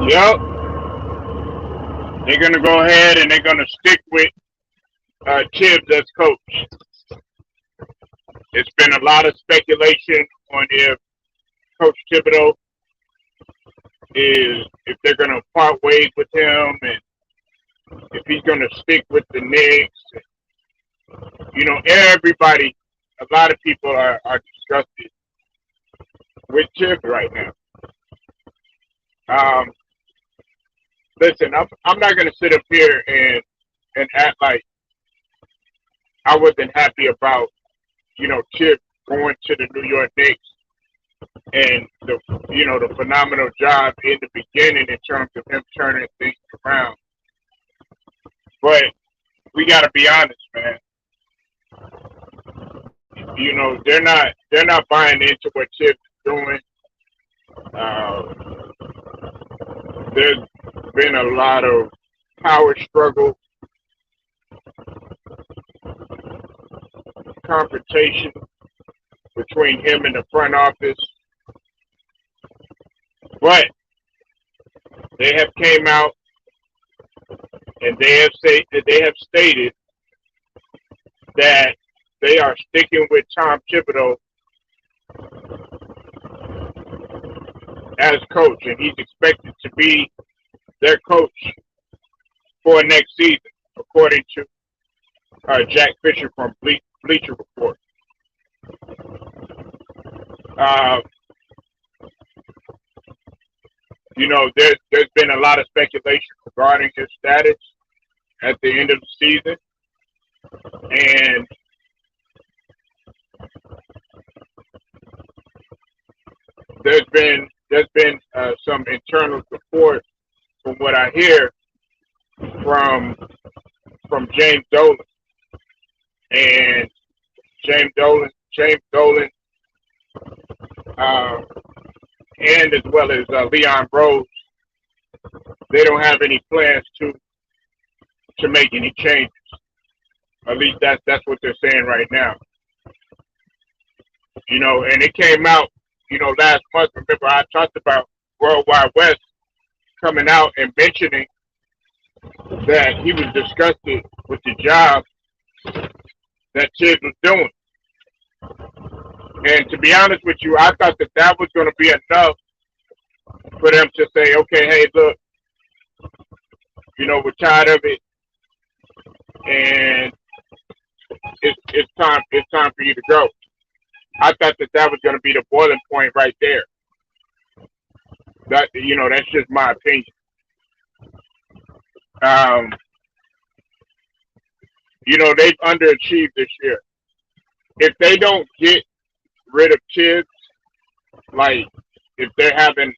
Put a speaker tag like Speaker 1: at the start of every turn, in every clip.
Speaker 1: Yep, they're gonna go ahead and they're gonna stick with Tibbs as coach. It's been a lot of speculation on Coach Thibodeau is if they're gonna part ways with him and if he's gonna stick with the Knicks. Everybody, a lot of people are disgusted with Tibbs right now. Um, Listen, I'm not gonna sit up here and act like I wasn't happy about Chip going to the New York Knicks and the phenomenal job in the beginning in terms of him turning things around. But we got to be honest, man. They're not buying into what Chip is doing. Uh, there's been a lot of power struggle, confrontation between him and the front office. But they have came out and they have stated that they are sticking with Tom Thibodeau as coach, and he's expected to be their coach for next season, according to Jack Fisher from Bleacher Report. Uh, there's been a lot of speculation regarding his status at the end of the season, and there's been some internal support from what I hear from James Dolan and James Dolan, uh, and as well as Leon Rose. They don't have any plans to make any changes. At least that's what they're saying right now. And it came out, last month. Remember, I talked about World Wide West coming out and mentioning that he was disgusted with the job that Tibbs was doing. And to be honest with you, I thought that was going to be enough for them to say, okay, hey, look, we're tired of it, and it's time for you to go. I thought that was going to be the boiling point right there. That's just my opinion. Um, they've underachieved this year. If they don't get rid of kids, like if they're having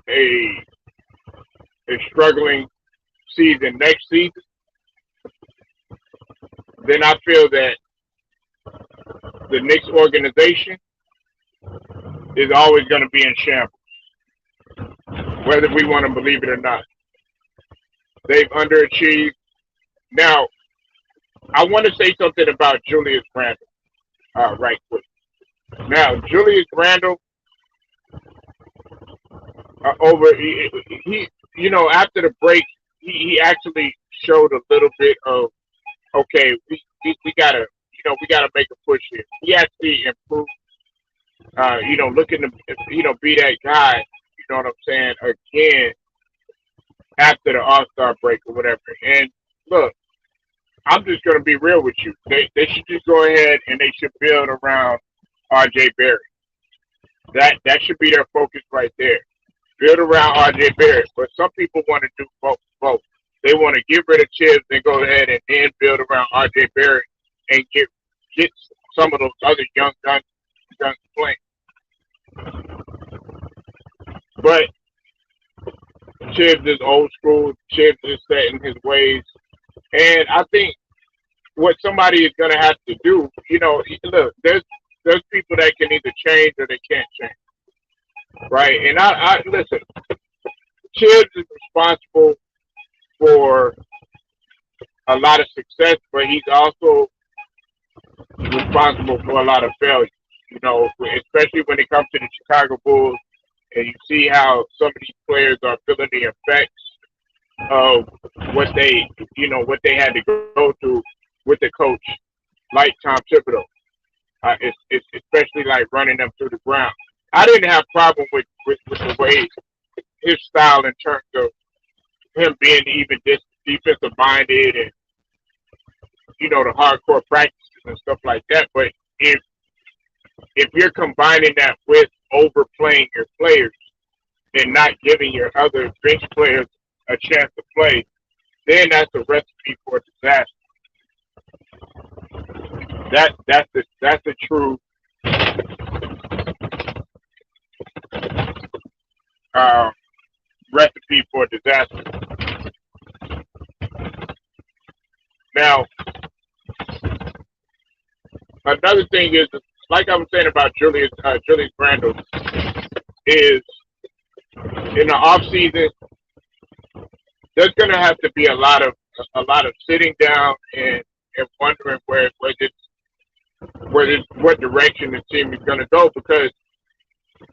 Speaker 1: a struggling season next season, then I feel that the Knicks organization is always going to be in shambles, whether we want to believe it or not. They've underachieved. Now, I want to say something about Julius Randle, right quick. Now, Julius Randle, after the break, he actually showed a little bit of, okay, we gotta make a push here. He actually improved, looking to, be that guy, you know what I'm saying, again, after the All-Star break or whatever. And look, I'm just going to be real with you. They should just go ahead and they should build around R.J. Barrett. That should be their focus right there. Build around R.J. Barrett. But some people want to do both. They want to get rid of Tibbs and go ahead and then build around R.J. Barrett and get some of those other young guns playing. But Tibbs is old school. Tibbs is set in his ways. And I think what somebody is going to have to do, look, there's people that can either change or they can't change, right? And I listen, Tibbs is responsible for a lot of success, but he's also responsible for a lot of failure, especially when it comes to the Chicago Bulls and you see how some of these players are feeling the effects of what they, what they had to go through with the coach, like Tom Thibodeau. It's especially like running them through the ground. I didn't have problem with the way his style in terms of him being even this defensive minded and the hardcore practices and stuff like that. But if you're combining that with overplaying your players and not giving your other bench players a chance to play, then that's a recipe for disaster. That's a true uh, recipe for disaster. Now, another thing is, like I was saying about Julius Randle, is in the off season, there's going to have to be a lot of sitting down and wondering what direction the team is going to go, because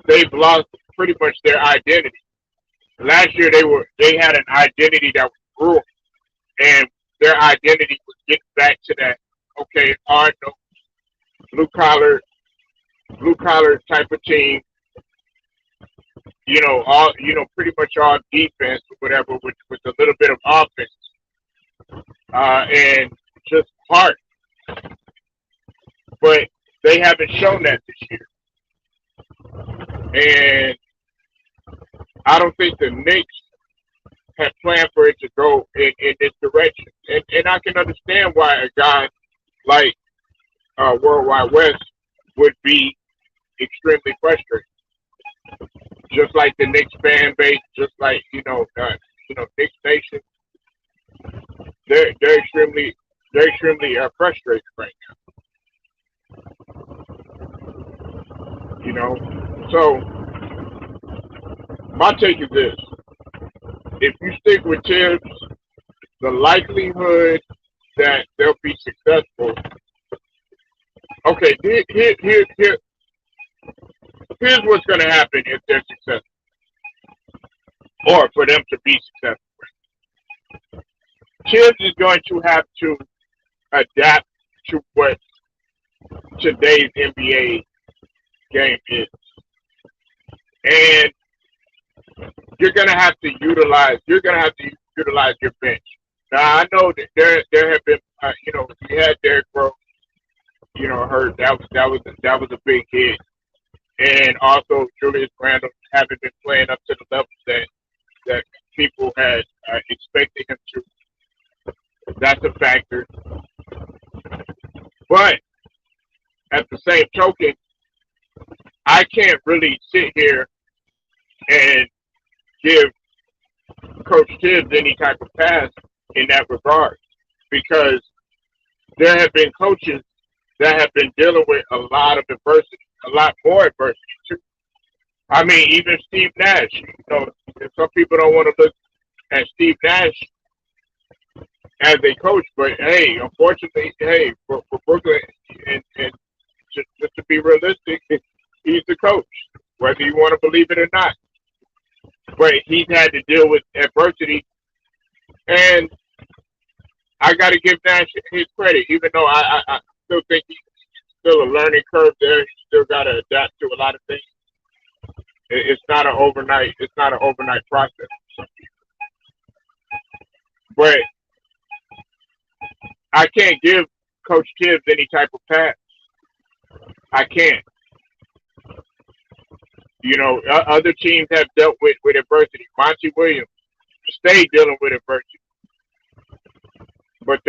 Speaker 1: they've lost pretty much their identity. Last year they had an identity that was growing, and their identity was getting back to that, okay, hard blue collar type of team. All pretty much all defense or whatever, with a little bit of offense, and just heart. But they haven't shown that this year, and I don't think the Knicks had planned for it to go in this direction. And I can understand why a guy like Worldwide West would be extremely frustrated. Just like the Knicks fan base, just like Knicks Nation, they're extremely frustrated right now. So my take is this: if you stick with Tibbs, the likelihood that they'll be successful. Okay, here's what's going to happen if they're successful, or for them to be successful. Tibbs is going to have to adapt to what today's NBA game is, and you're going to have to utilize your bench. Now I know that there have been we had Derrick Rose hurt. That was a big hit, and also Julius Randle haven't been playing up to the level that people had expected him to. That's a factor. But at the same token, I can't really sit here and give Coach Tibbs any type of pass in that regard, because there have been coaches that have been dealing with a lot of adversity, a lot more adversity too. I mean, even Steve Nash. Some people don't want to look at Steve Nash as a coach, but hey, unfortunately, for Brooklyn, and just to be realistic, he's the coach, whether you want to believe it or not. But he's had to deal with adversity, and I got to give Nash his credit, even though I still think he's still a learning curve there. He still got to adapt to a lot of things. It's not an overnight process. But I can't give Coach Tibbs any type of pass. I can't. Other teams have dealt with adversity. Monty Williams stayed dealing with adversity. But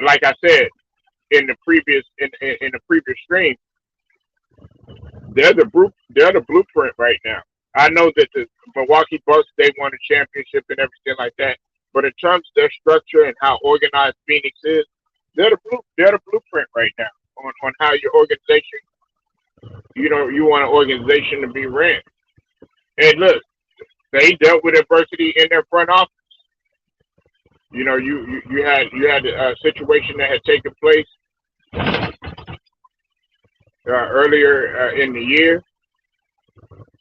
Speaker 1: like I said in the previous stream, they're the blueprint right now. I know that the Milwaukee Bucks, they won a championship and everything like that. But in terms of their structure and how organized Phoenix is, they're the blueprint right now on how your organization, you want an organization to be ran. And look, they dealt with adversity in their front office. You had a situation that had taken place earlier in the year,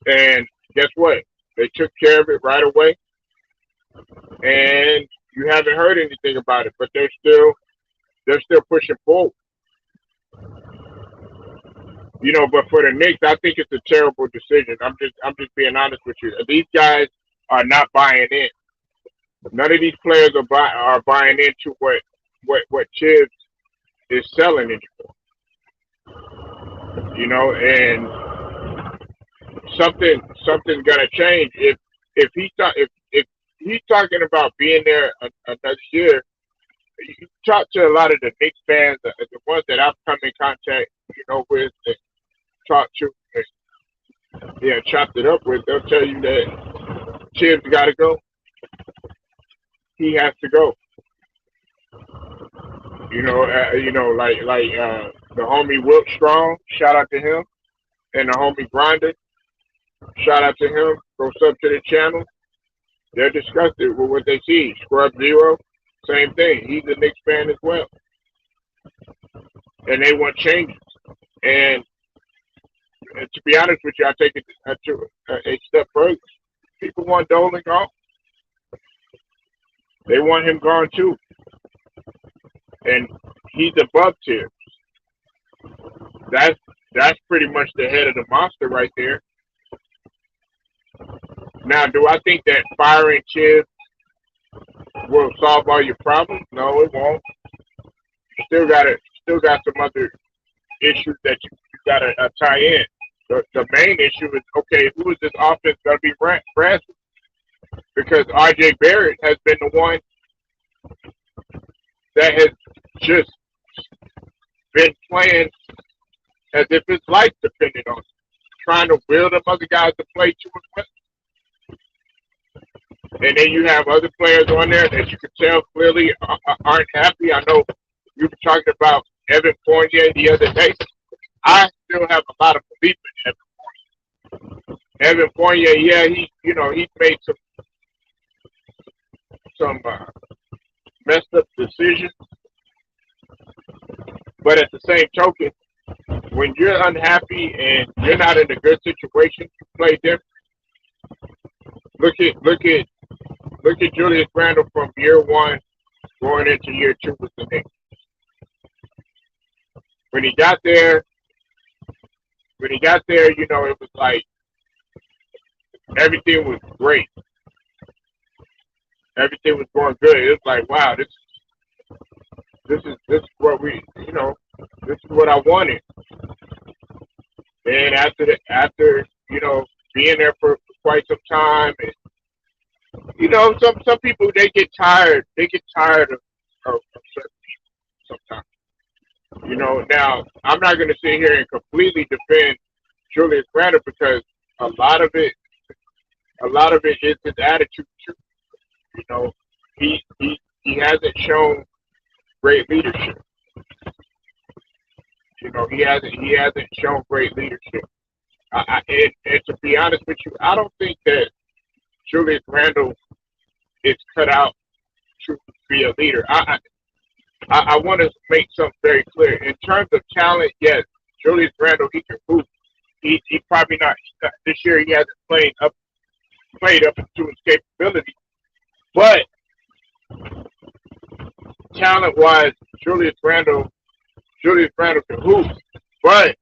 Speaker 1: And guess what? They took care of it right away, and you haven't heard anything about it. But they're still pushing forward. But for the Knicks, I think it's a terrible decision. I'm just being honest with you. These guys are not buying in. None of these players are buying into what Tibbs is selling anymore. And something's gonna change if he's talking about being there another year. You talk to a lot of the Knicks fans, the ones that I've come in contact, with and talked to, and, chopped it up with. They'll tell you that Tibbs got to go. He has to go. Like the homie Wilt Strong, shout out to him, and the homie Grinder, shout out to him. Go sub to the channel. They're disgusted with what they see. Scrub Zero, same thing. He's a Knicks fan as well, and they want changes. And to be honest with you, I take it to a step further. People want Dolan gone. They want him gone too, and he's above Tibbs. That's pretty much the head of the monster right there. Now, do I think that firing Tibbs will solve all your problems? No, it won't. Still got some other issues that you got to tie in. The main issue is, okay, who is this offense going to be ran? Because R.J. Barrett has been the one that has just been playing as if his life depended on it, trying to will them other guys to play to his well. And then you have other players on there that you can tell clearly aren't happy. I know you were talking about Evan Fournier the other day. I still have a lot of belief in Evan Fournier. Evan Fournier, yeah, he's made some messed up decisions, but at the same token, when you're unhappy and you're not in a good situation, you play different. Look at Julius Randle from year one going into year two with the Knicks. When he got there, it was like everything was great. Everything was going good. It was like, wow, this is what this is what I wanted. And after being there for quite some time, and some people they get tired. They get tired of certain people sometimes. Now I'm not going to sit here and completely defend Julius Randle because a lot of it is his attitude too. He hasn't shown great leadership. He hasn't shown great leadership. And to be honest with you, I don't think that Julius Randle is cut out to be a leader. I want to make something very clear. In terms of talent, yes, Julius Randle, he can hoop. He probably not this year. He hasn't played up to his capability, but talent-wise, Julius Randle can hoop. But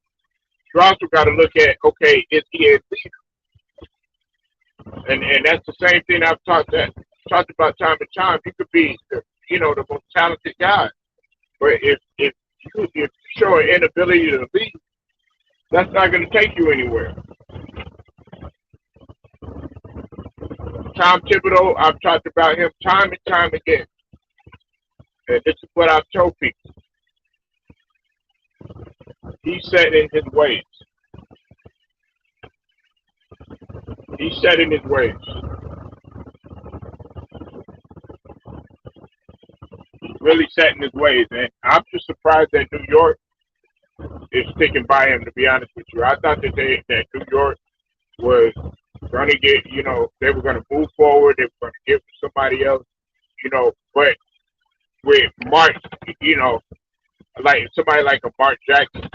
Speaker 1: you also got to look at, okay, is he a leader? And that's the same thing I've talked about time and time. He could be the most talented guy, but if you show an inability to lead, that's not going to take you anywhere. Tom Thibodeau, I've talked about him time and time again. And this is what I've told people. He's set in his ways. He's set in his ways. He's really set in his ways. And I'm just surprised that New York is sticking by him, to be honest with you. I thought that New York was going to get, they were going to move forward. They were going to give to somebody else, but with Mark, like somebody like a Mark Jackson.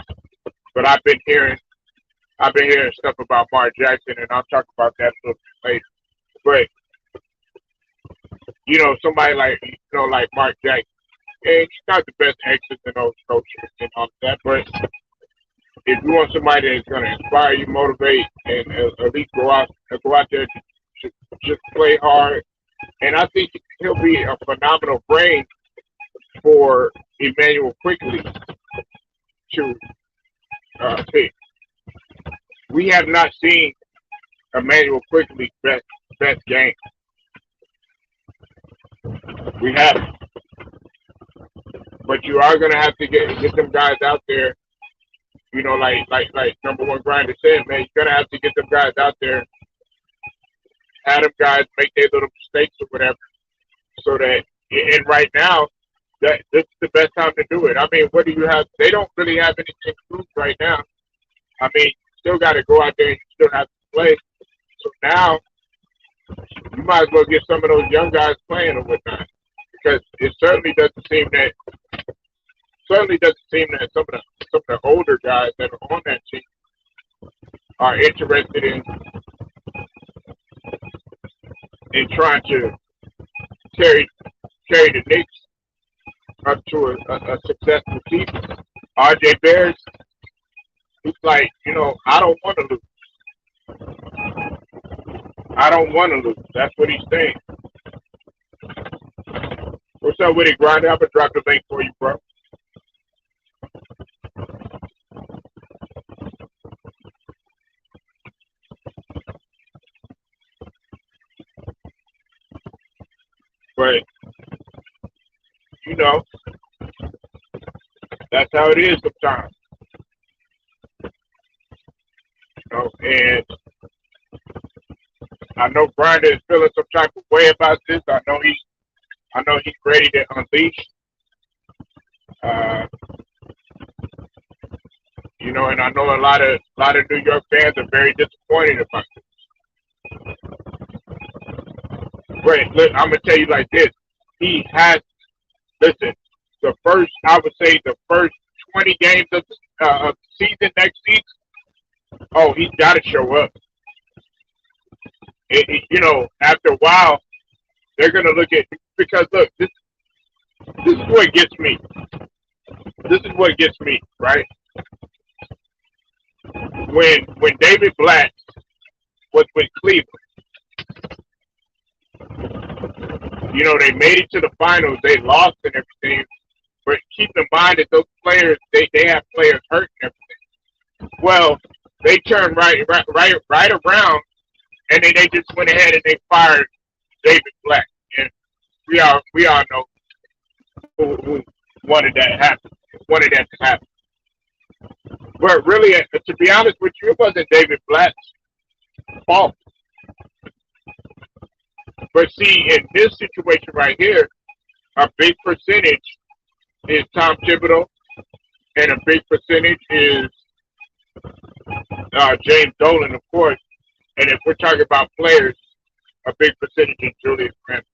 Speaker 1: But I've been hearing I've been hearing stuff about Mark Jackson, and I'll talk about that a little bit later. But somebody like Mark Jackson, and he's not the best X's and O's coach and all of that. But if you want somebody that's going to inspire you, motivate, and at least go out there just play hard, and I think he'll be a phenomenal brain for Emmanuel quickly to pick. We have not seen Emmanuel quickly best game. We haven't, but you are gonna have to get them guys out there. Like number one grinder said, man, you're gonna have to get them guys out there, have them guys make their little mistakes or whatever, so that and right now that this is the best time to do it. I mean, what do you have? They don't really have anything to lose right now. I mean, you still got to go out there and you still have to play. So now you might as well get some of those young guys playing or whatnot, because it certainly doesn't seem that some of the older guys that are on that team are interested in trying to carry the Knicks up to a successful season. RJ Bears, he's like, I don't want to lose. I don't want to lose. That's what he's saying. What's up with it, Grinder? I'm gonna drop the link for you, bro. But you know, that's how it is sometimes. And I know Grinder is feeling some type of way about this. I know he's ready to unleash. Uh, and I know a lot of New York fans are very disappointed about it. But look, I'm gonna tell you like this: he has listen. I would say the first 20 games of the season next season. Oh, he's got to show up. After a while, they're gonna look at because look, this is what gets me. This is what gets me right when David Blatt was with Cleveland. They made it to the finals. They lost and everything. But keep in mind that those players, they have players hurt and everything. Well, they turned right around, and then they just went ahead and they fired David Black. And we all know who wanted that happen. Wanted that to happen. But really, to be honest with you, it wasn't David Black's fault. But see, in this situation right here, a big percentage is Tom Thibodeau, and a big percentage is James Dolan, of course. And if we're talking about players, a big percentage is Julius Randle.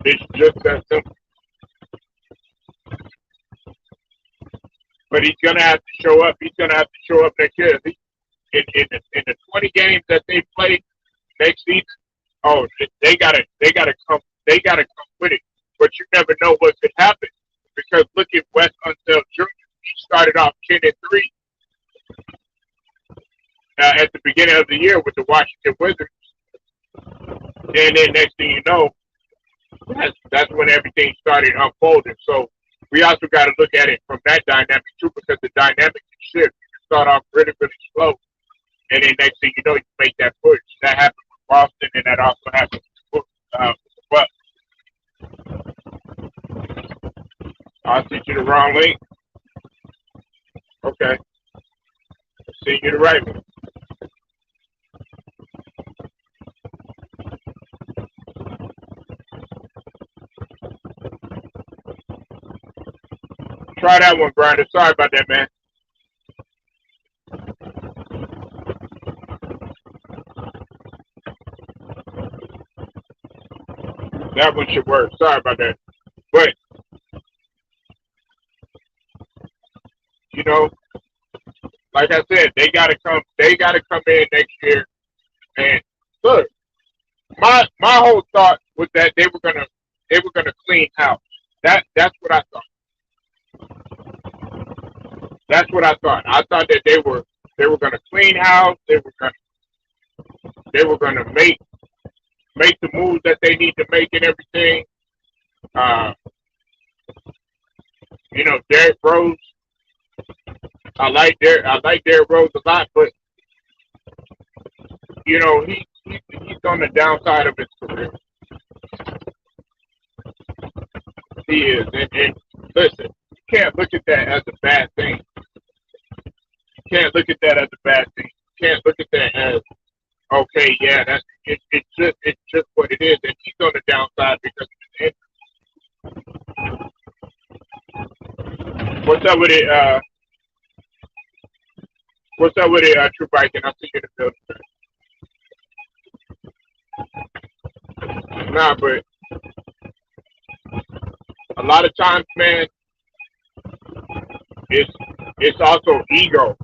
Speaker 1: It's just that simple. But he's gonna have to show up. He's gonna have to show up next year. In the 20 games that they play next season, oh, they gotta come with it. But you never know what could happen because look at Wes Unseld Jr. He started off 10-3 at the beginning of the year with the Washington Wizards, and then next thing you know, that's when everything started unfolding. So we also got to look at it from that dynamic too, because the dynamic can shift. You can start off really, really slow, and then next thing you know, you make that push. That happened with Boston, and that also happened with Bucks. I sent you the wrong link. Okay, send you the right one. Try that one, Grinder. Sorry about that, man. That one should work. Sorry about that. But You know, like I said, they gotta come. They gotta come in next year. And look, my whole thought was that they were gonna clean house. That's what I thought. That's what I thought. I thought that they were gonna clean house. They were gonna make the moves that they need to make and everything. Uh, Derrick Rose. I like Derrick Rose a lot, but he's on the downside of his career. He is, and listen, you can't look at that as a bad thing. You can't look at that as a bad thing. You can't look at that as okay, yeah, it's just what it is, and he's on the downside because of his injury. What's up with it? What's up with it, True Viking? I see you in the building. Nah, but a lot of times, man, it's it's also ego.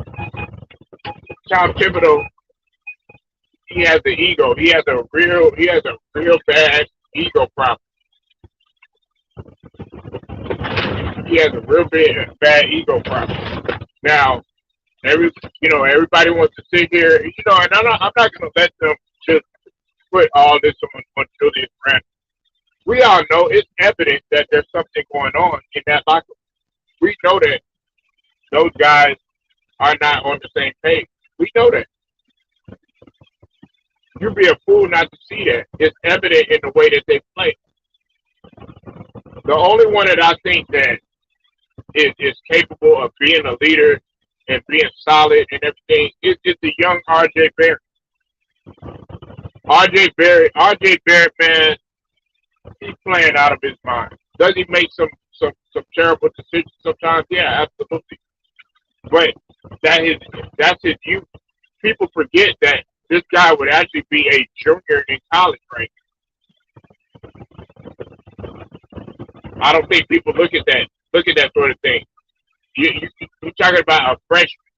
Speaker 1: Tom Thibodeau, he has the ego. He has a real bad ego problem. He has a real bad ego problem. Now, everybody wants to sit here, and I'm not going to let them just put all this on Julius Randle. We all know it's evident that there's something going on in that locker room. We know that those guys are not on the same page. We know that. You'd be a fool not to see that. It's evident in the way that they play. The only one that I think that is capable of being a leader and being solid and everything is the young RJ Barrett. RJ Barrett, man, he's playing out of his mind. Does he make some terrible decisions sometimes? Yeah, absolutely. But that's his youth. People forget that this guy would actually be a junior in college, right? I don't think people look at that sort of thing. You're talking about a freshman,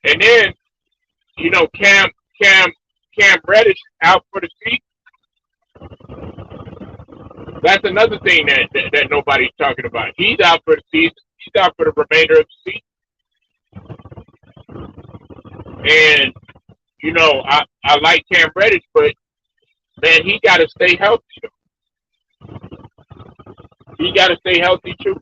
Speaker 1: and then Cam Cam Cam Reddish out for the season. That's another thing that nobody's talking about. He's out for the season. He's out for the remainder of the season. And I like Cam Reddish, but man, he got to stay healthy. He got to stay healthy too.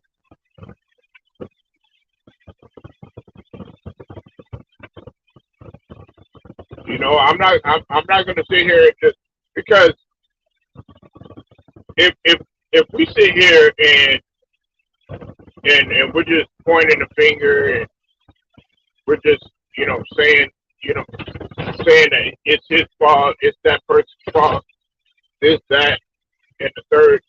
Speaker 1: I'm not going to sit here and just because if we sit here and we're just pointing the finger and we're just saying saying that it's his fault, it's that person's fault, this, that, and the third.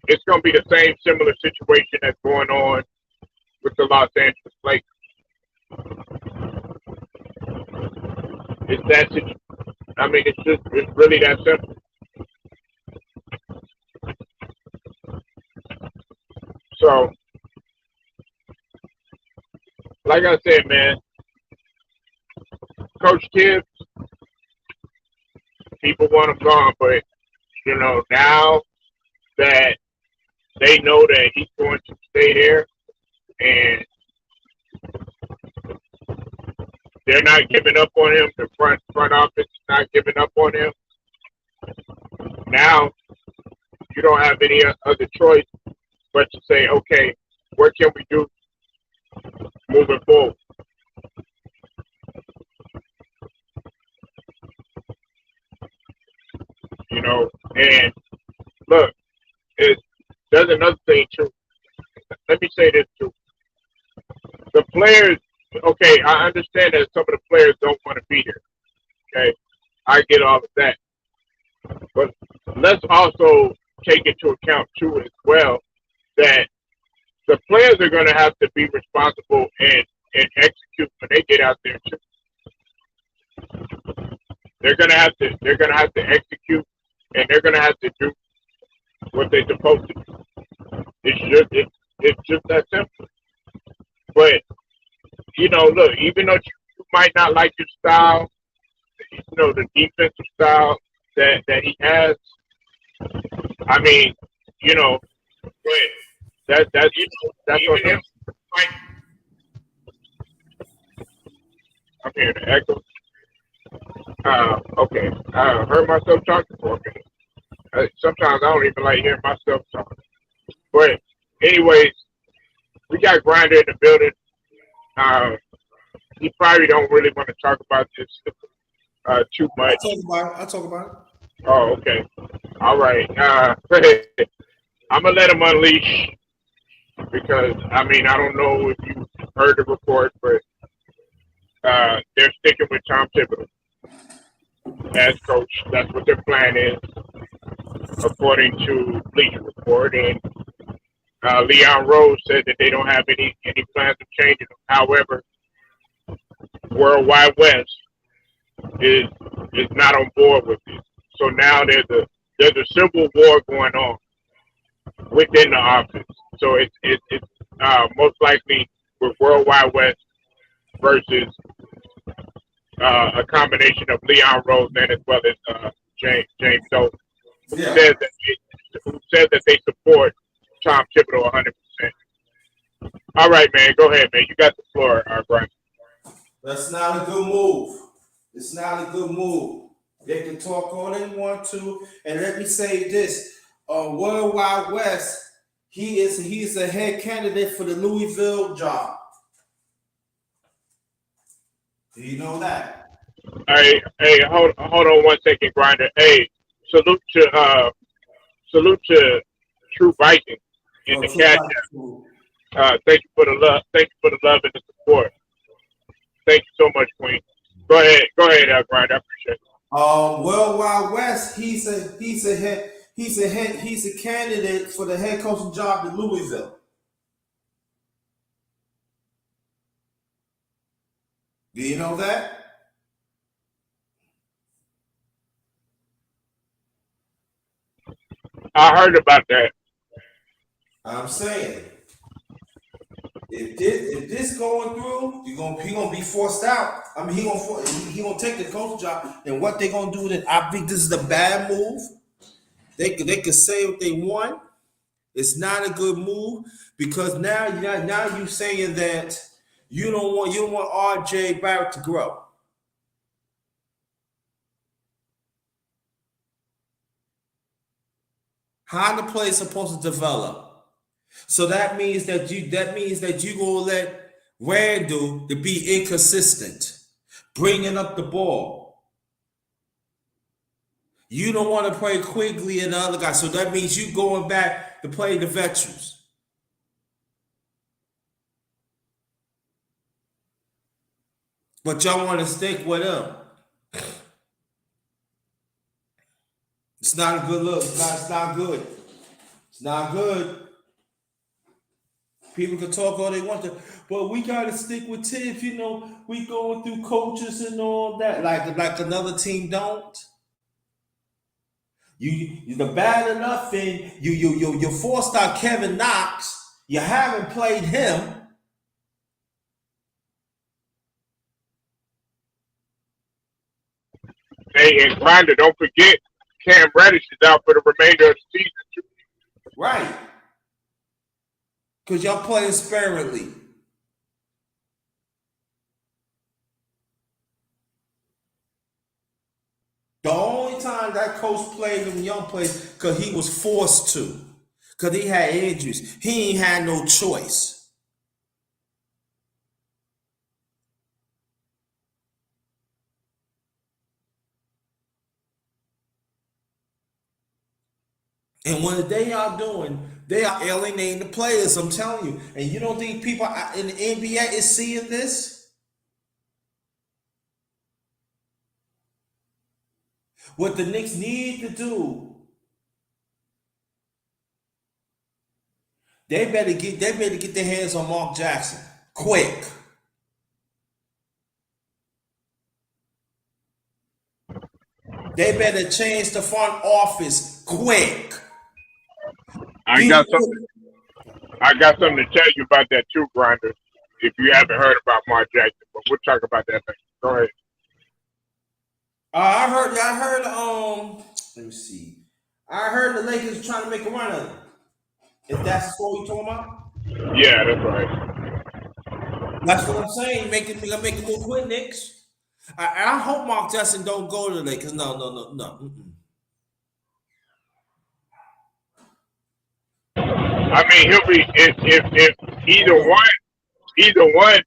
Speaker 1: It's going to be the same similar situation that's going on with the Los Angeles Lakers. It's that situation. I mean, it's really that simple. So, like I said, man, Coach Tibbs, people want him gone, but now that they know that he's going to stay there, and they're not giving up on him. The front office is not giving up on him. Now you don't have any other choice but to say, okay, what can we do moving forward? And look, there's another thing too. Let me say this too. The players, okay, I understand that some of the players don't want to be here. Okay, I get all of that, but let's also take into account too as well that the players are going to have to be responsible and execute when they get out there too. They're going to have to execute, and they're going to have to do what they're supposed to do. It's just that simple. But look, even though you might not like his style, the defensive style that he has. I mean, you know,
Speaker 2: Right.
Speaker 1: that's that's
Speaker 2: Even
Speaker 1: what
Speaker 2: if like
Speaker 1: I'm hearing the echo. Okay, I heard myself talking for a minute. Sometimes I don't even like hearing myself talk. But anyways, we got Grinder in the building. Uh, he probably don't really want to talk about this too
Speaker 3: I
Speaker 1: much.
Speaker 3: talk about it. I talk about it.
Speaker 1: Oh, okay. All right. I'm gonna let him unleash because I mean I don't know if you heard the report, but they're sticking with Tom Thibodeau as coach. That's what their plan is, according to Bleacher Report. And Leon Rose said that they don't have any plans of changing them. However, Worldwide West is is not on board with this. So now there's a civil war going on within the office. So it's most likely with Worldwide West versus a combination of Leon Rose and as well as James Doe, who
Speaker 3: Yeah.
Speaker 1: says that they support Tom Thibodeau 100%. All right, man, go ahead, man. You got the floor, Brian.
Speaker 3: That's not a good move. It's not a good move. They can talk all they want to. And let me say this. Worldwide West, he's a head candidate for the Louisville job. Do you know that?
Speaker 1: Hey, hold on 1 second, Grinder. Hey, salute salute to True Viking in
Speaker 3: Oh,
Speaker 1: the
Speaker 3: true
Speaker 1: chat.
Speaker 3: right.
Speaker 1: Thank you for the love. Thank you for the love and the support. Thank you so much, Queen. Go ahead, Grinder. I appreciate it.
Speaker 3: Worldwide West, he's a candidate for the head coaching job in Louisville. Do you know that?
Speaker 1: I heard about that.
Speaker 3: I'm saying if this going through, he gonna be forced out. I mean, he gonna take the coach job. And what they gonna do? Then I think this is a bad move. They could say what they want. It's not a good move because now you saying that you don't want R.J. Barrett to grow. How the play is supposed to develop. So that means that you gonna let Randall to be inconsistent, bringing up the ball. You don't want to play Quigley and the other guys, so that means you going back to play the veterans. But y'all want to stick with them. It's not a good look. It's not good. It's not good. People can talk all they want to, but we gotta stick with Tibbs. We going through coaches and all that. Like another team don't. You're bad enough in you forced out Kevin Knox. You haven't played him.
Speaker 1: Hey, and Grinder, don't forget Cam Reddish is out for the remainder of the season too.
Speaker 3: Right. Because y'all playing sparingly. The only time that coach played them young players because he was forced to. Because he had injuries. He ain't had no choice. And what they are doing, they are alienating the players, I'm telling you. And you don't think people in the NBA is seeing this? What the Knicks need to do, they better get their hands on Mark Jackson. Quick. They better change the front office quick.
Speaker 1: I got something to tell you about that too, Grinder. if you haven't heard about Mark Jackson, but we'll talk about that later. Go ahead.
Speaker 3: Let me see. I heard the Lakers trying to make a run of it. If that's the story you talking about,
Speaker 1: Yeah, that's right.
Speaker 3: that's what I'm saying. Make it look quick, Knicks. I hope Mark Jackson don't go to the Lakers. No, no, no, no.
Speaker 1: I mean, he'll be if either one,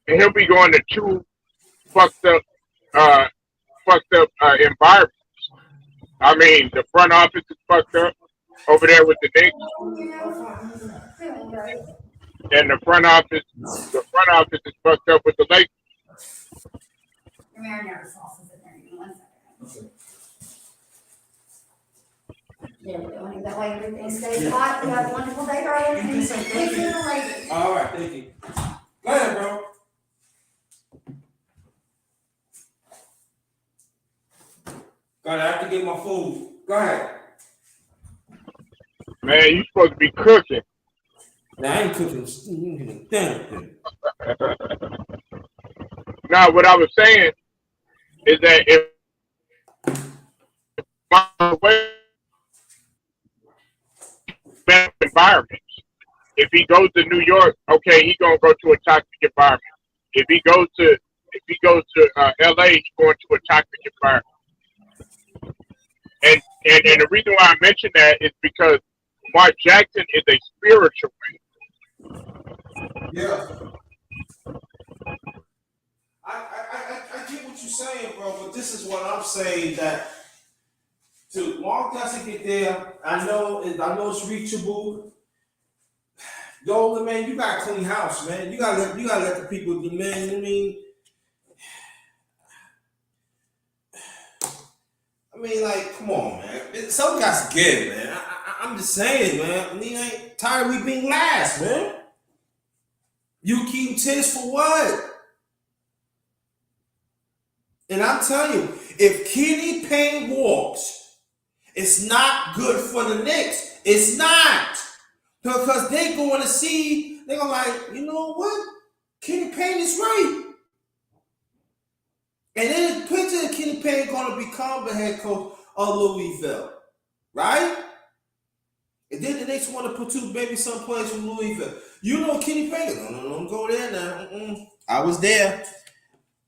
Speaker 1: and he'll be going to two fucked up uh environments. I mean, the front office is fucked up over there with the Knicks, and the front office is fucked up with the Lakers.
Speaker 2: There we go. That way everything stays hot. You have a wonderful day, darling. And take care of the lady.
Speaker 3: All right, thank you. Go ahead, bro. Go ahead. I have to get my food. Go ahead.
Speaker 1: Man, you supposed to be cooking.
Speaker 3: Now I ain't cooking. Damn.
Speaker 1: Now, what I was saying is that if environments, if he goes to New York, okay, he's gonna go to a toxic environment. If he goes to LA, he's going to a toxic environment. And the reason why I mention that is because Mark Jackson is a spiritual man.
Speaker 3: Yeah. I get what you're saying, bro, but this is what I'm saying, that to Mark Jackson get there, I know it's reachable. Yo, man, you gotta clean house, man. You gotta let the people, man. I mean, like, come on, man. Some guys get, man. I'm just saying, man. I mean, I ain't tired of we being last, man. You keep Tibbs for what? And I'm telling you, if Kenny Payne walks, it's not good for the Knicks. It's not. Because they're going to see, they're going to like, you know what? Kenny Payne is right. And then the picture of Kenny Payne going to become the head coach of Louisville. Right? And then the Knicks want to put two baby son players from Louisville. You know Kenny Payne. No, don't go there now. I was there.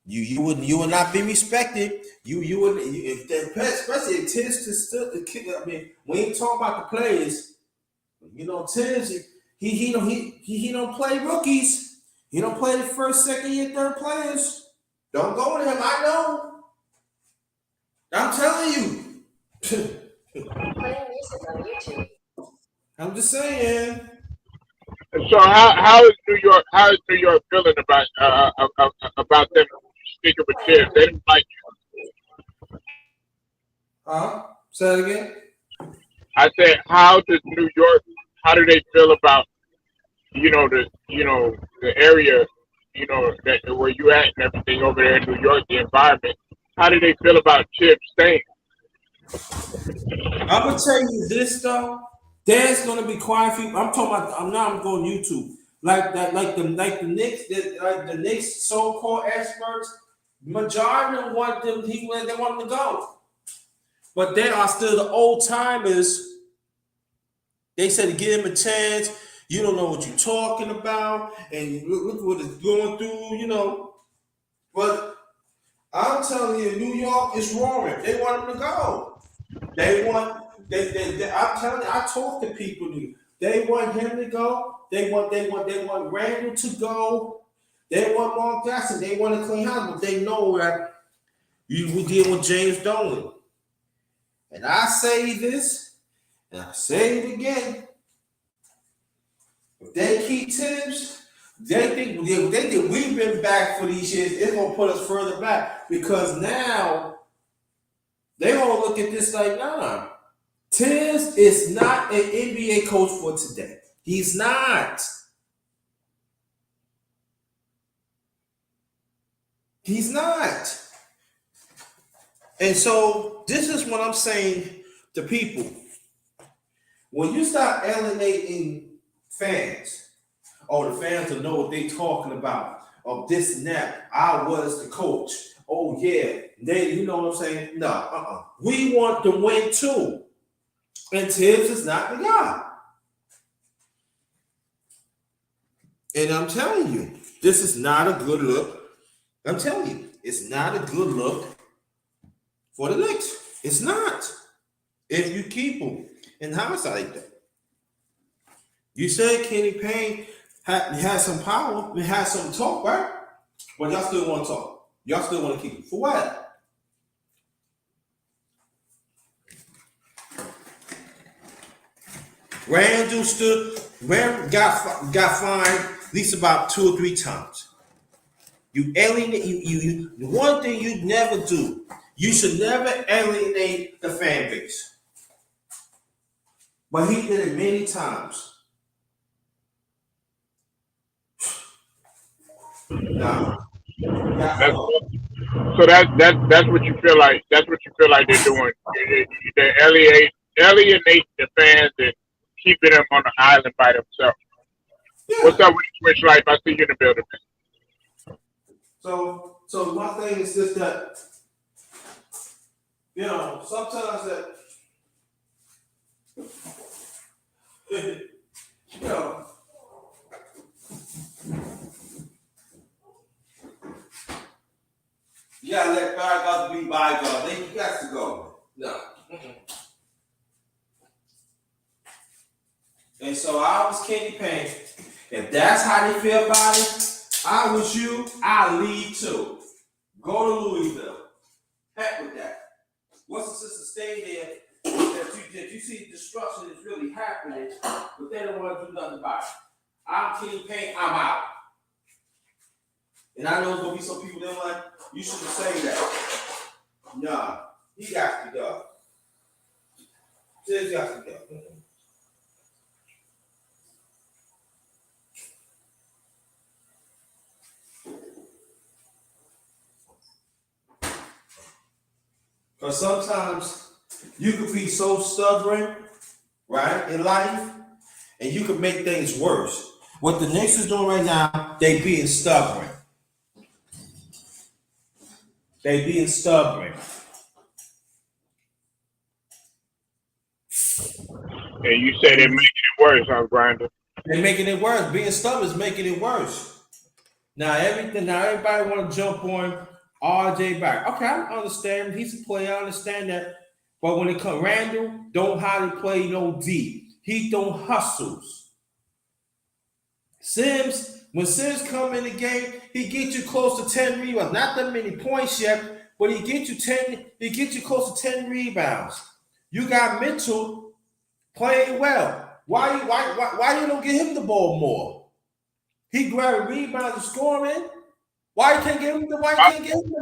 Speaker 3: You would not be respected. You would, if the especially if Tibbs still the kid. I mean, we ain't talking about the players. You know, Tibbs, he don't play rookies. He don't play the first, second year, third players. Don't go to him. I know. I'm telling you.
Speaker 2: Playing music on YouTube.
Speaker 3: I'm just saying.
Speaker 1: So how is New York feeling about them sticking with Tibbs? They didn't like you.
Speaker 3: Say it again.
Speaker 1: I said, how do they feel about the area, that where you at and everything over there in New York, the environment? How do they feel about Tibbs staying?
Speaker 3: I'm gonna tell you this though. There's gonna be quite a few. I'm talking about. I'm going YouTube. Like that. Like the Knicks. The Knicks so-called experts. Majority of them want them. They want them to go. But there are still the old timers. They said to give him a chance. You don't know what you're talking about, and look what it's going through. But I'm telling you, New York is roaring. They want him to go. They want. I'm telling you, I talk to people. They want him to go. They want Randall to go. They want Mark Jackson. They want to clean house, but they know that we deal with James Dolan. And I say this, and I say it again. If they keep Tibbs, they think we've been back for these years. It's gonna put us further back because now they gonna look at this like, nah. Tibbs is not an NBA coach for today. He's not. He's not. And so this is what I'm saying to people. When you start alienating fans Oh, the fans will know what they talking about. Of this and that. I was the coach. Oh yeah, they, you know what I'm saying? No, we want to win too. And Tibbs is not the guy. And I'm telling you, this is not a good look. I'm telling you, it's not a good look for the Knicks. It's not. If you keep them in hindsight, that you said Kenny Payne had some power, and had some talk, right? But y'all still want to talk. Y'all still want to keep him. For what? Randall got fined at least about 2 or 3 times. You alienate you the one thing you never do. You should never alienate the fan base. But he did it many times. Nah.
Speaker 1: So that's what you feel like. That's what you feel like they're doing. They alienate the fans and keeping them on the island by themselves.
Speaker 3: Yeah.
Speaker 1: What's up with you, Switch Life? I see you in the building.
Speaker 3: So my thing is just that, sometimes that, you know, you gotta let bygones be bygones. They got to go. No. And so I was Kenny Payne. If that's how they feel about it, I was you, I leave too. Go to Louisville. Heck with that. What's the sister stay there that you see destruction is really happening, but they don't want to do nothing about it. I'm Kenny Payne, I'm out. And I know there's gonna be some people that are like, you shouldn't say that. Nah, he got to go. He got to go. Because sometimes you could be so stubborn, right, in life, and you could make things worse. What the Knicks is doing right now, they being stubborn. They being stubborn.
Speaker 1: And you say they're making it worse, huh, Grinder?
Speaker 3: They're making it worse. Being stubborn is making it worse. Now everybody want to jump on RJ back. Okay, I understand. He's a player. I understand that. But when it comes, Randall don't hardly play no D. He don't hustles. When Sims come in the game, he gets you close to 10 rebounds. Not that many points yet, but he gets you close to 10 rebounds. You got Mitchell playing well. Why you don't get him the ball more? He grabbing rebounds and scoring. Why you can't get him the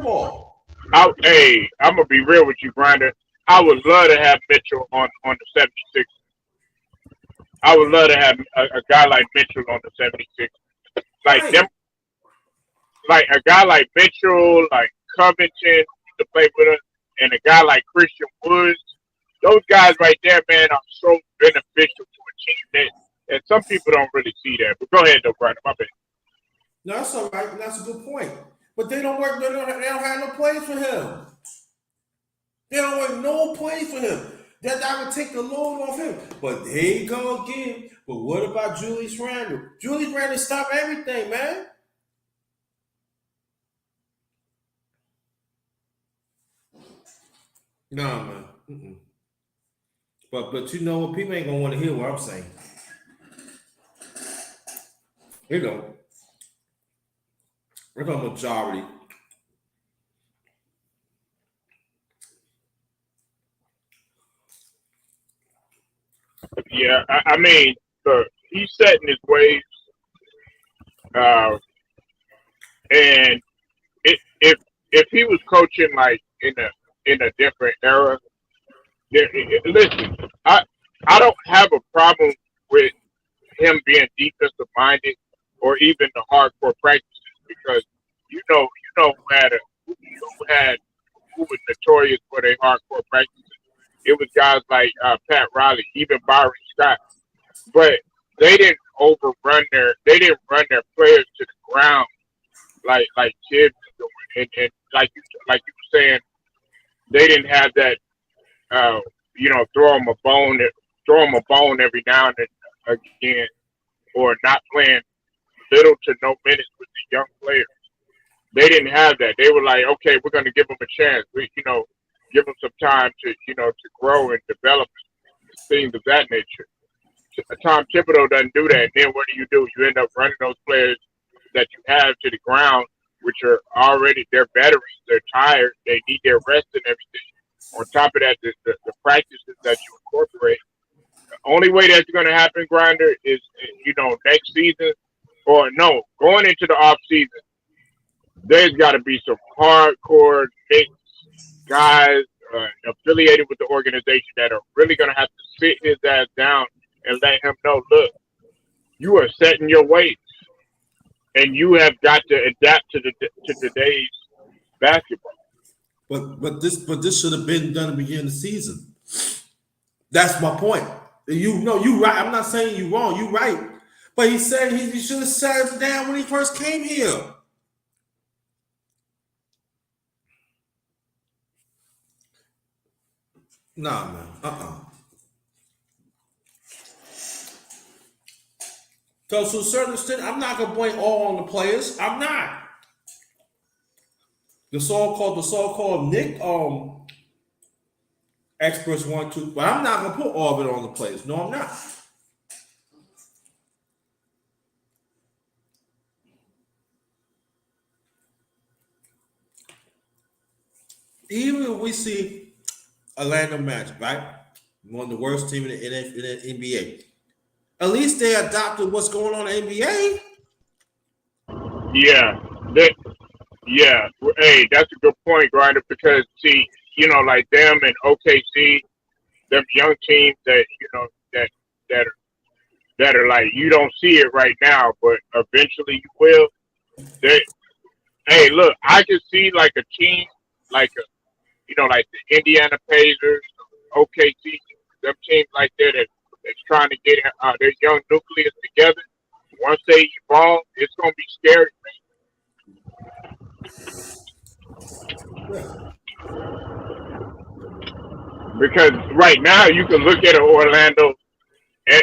Speaker 3: ball?
Speaker 1: I'm gonna be real with you, Grinder. I would love to have Mitchell on the 76. I would love to have a guy like Mitchell on the 76. Like
Speaker 3: Right.
Speaker 1: them, like a guy like Mitchell, like Covington to play with us, and a guy like Christian Woods. Those guys right there, man, are so beneficial to a team that, and some people don't really see that. But go ahead, though, Grinder. My bad.
Speaker 3: No, that's all right. That's a good point. But they don't work. They don't have no plays for him. They don't work no plays for him. That would take the load off him. But there you go again. But what about Julius Randle? Julius Randle stop everything, man. No, man. Mm-mm. But you know what? People ain't gonna want to hear what I'm saying. You know, we're the majority.
Speaker 1: Yeah, I mean, look, he's setting his ways, and if he was coaching like in a different era, listen, I don't have a problem with him being defensive minded or even the hardcore practices because who was notorious for their hardcore practices. It was guys like Pat Riley, even Byron Scott. But they didn't run their players to the ground like Tibbs is doing, and like you were saying, they didn't have that throw them a bone every now and then again, or not playing little to no minutes with the young players. They didn't have that. They were like, okay, we're going to give them a chance. Give them some time to grow and develop, things of that nature. Tom Thibodeau doesn't do that. And then what do? You end up running those players that you have to the ground, which are already, they're veterans. They're tired. They need their rest and everything. On top of that, the practices that you incorporate. The only way that's going to happen, Grinder, is, next season, or no, going into the off season, there's got to be some hardcore Knicks guys affiliated with the organization that are really going to have to sit his ass down and let him know, look, you are setting your ways, and you have got to adapt to today's basketball.
Speaker 3: But this should have been done at the beginning of the season. That's my point. You right. I'm not saying you wrong. You right. But he said he should have sat him down when he first came here. Nah, man. So to a certain extent, I'm not gonna blame all on the players. I'm not. The so-called Nick experts want to, but I'm not gonna put all of it on the players. No, I'm not. Even if we see Orlando Magic, right? One of the worst teams in the NBA. At least they adopted what's going on in the NBA.
Speaker 1: Yeah. Hey, that's a good point, Grinder, because see, like them and OKC, them young teams that are like, you don't see it right now, but eventually you will. Hey, look, I can see like a team like like the Indiana Pacers, OKC, them teams like that's trying to get their young nucleus together. Once they evolve, it's gonna be scary. Because right now you can look at Orlando, and,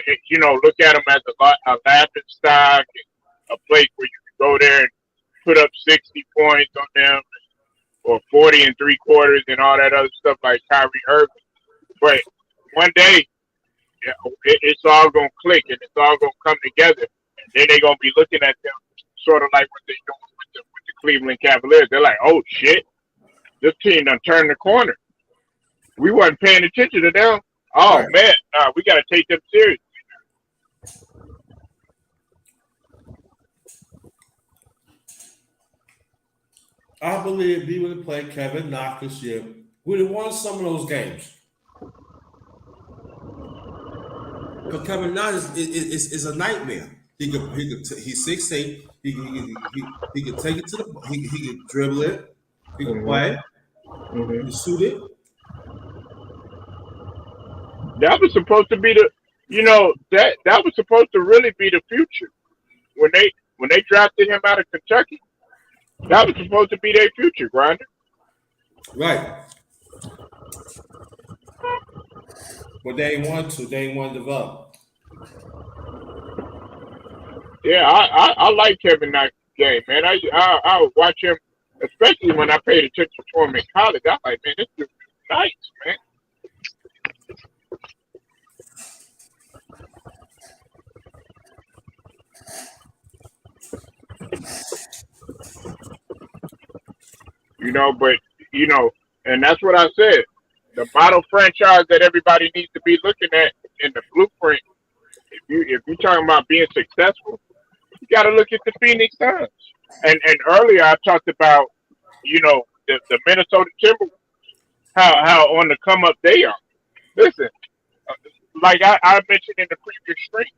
Speaker 1: look at them as a laughing stock, a place where you can go there and put up 60 points on them, or 40 and 3/4, and all that other stuff like Kyrie Irving. But one day, it's all gonna click and it's all gonna come together, and then they're gonna be looking at them sort of like what they're doing with the Cleveland Cavaliers. They're like, oh shit, this team done turned the corner. We wasn't paying attention to them. Oh
Speaker 3: Right.
Speaker 1: man, we got to take them serious.
Speaker 3: I believe if we would have played Kevin Knox this year, we'd have won some of those games. But Kevin Knox is a nightmare. He's 6'8". He can take it to the. He can dribble it. He can play. He can shoot it.
Speaker 1: That was supposed to be that was supposed to really be the future when they drafted him out of Kentucky. That was supposed to be their future, Grinder.
Speaker 3: Right. But they ain't want to. They ain't want to develop.
Speaker 1: Yeah, I like Kevin Knox's game, man. I would watch him, especially when I paid attention to him in college. I'm like, man, this dude is nice, man. But and that's what I said. The model franchise that everybody needs to be looking at in the blueprint. If you're talking about being successful, you got to look at the Phoenix Suns. And earlier I talked about the Minnesota Timberwolves, how on the come up they are. Listen, like I mentioned in the previous stream,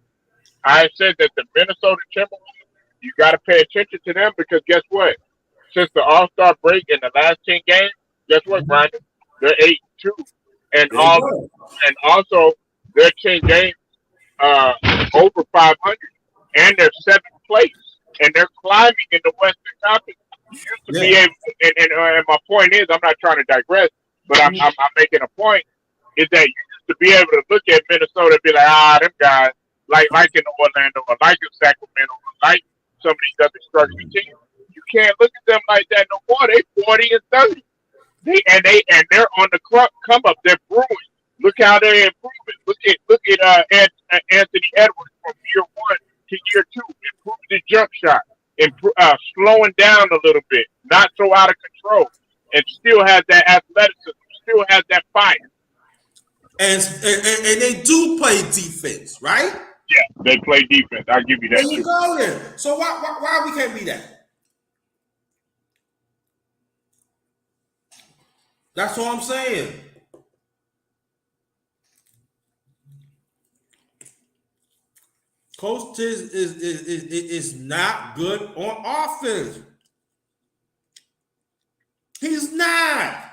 Speaker 1: I said that the Minnesota Timberwolves, you got to pay attention to them because guess what? Since the All-Star break in the last 10 games, guess what, Brandon? They're 8-2, and also their 10 games over 500, and they're seventh place, and they're climbing in the Western Conference. You used to be
Speaker 3: Yeah.
Speaker 1: able, and my point is, I'm not trying to digress, but I'm making a point is that you used to be able to look at Minnesota and be like, them guys, like in Orlando or like in Sacramento or like some of these other struggling teams. You can't look at them like that no more. They 40-30. They're on the come up. They're brewing. Look how they're improving. Look at Anthony Edwards from year one to year two. Improved his jump shot. Slowing down a little bit, not so out of control, and still has that athleticism. Still has that fire.
Speaker 3: And they do play defense, right?
Speaker 1: Yeah, they play defense. I'll give you
Speaker 3: There
Speaker 1: that
Speaker 3: you
Speaker 1: too.
Speaker 3: go then. So why we can't be that? That's what I'm saying. Coach Tibbs is not good on offense. He's not.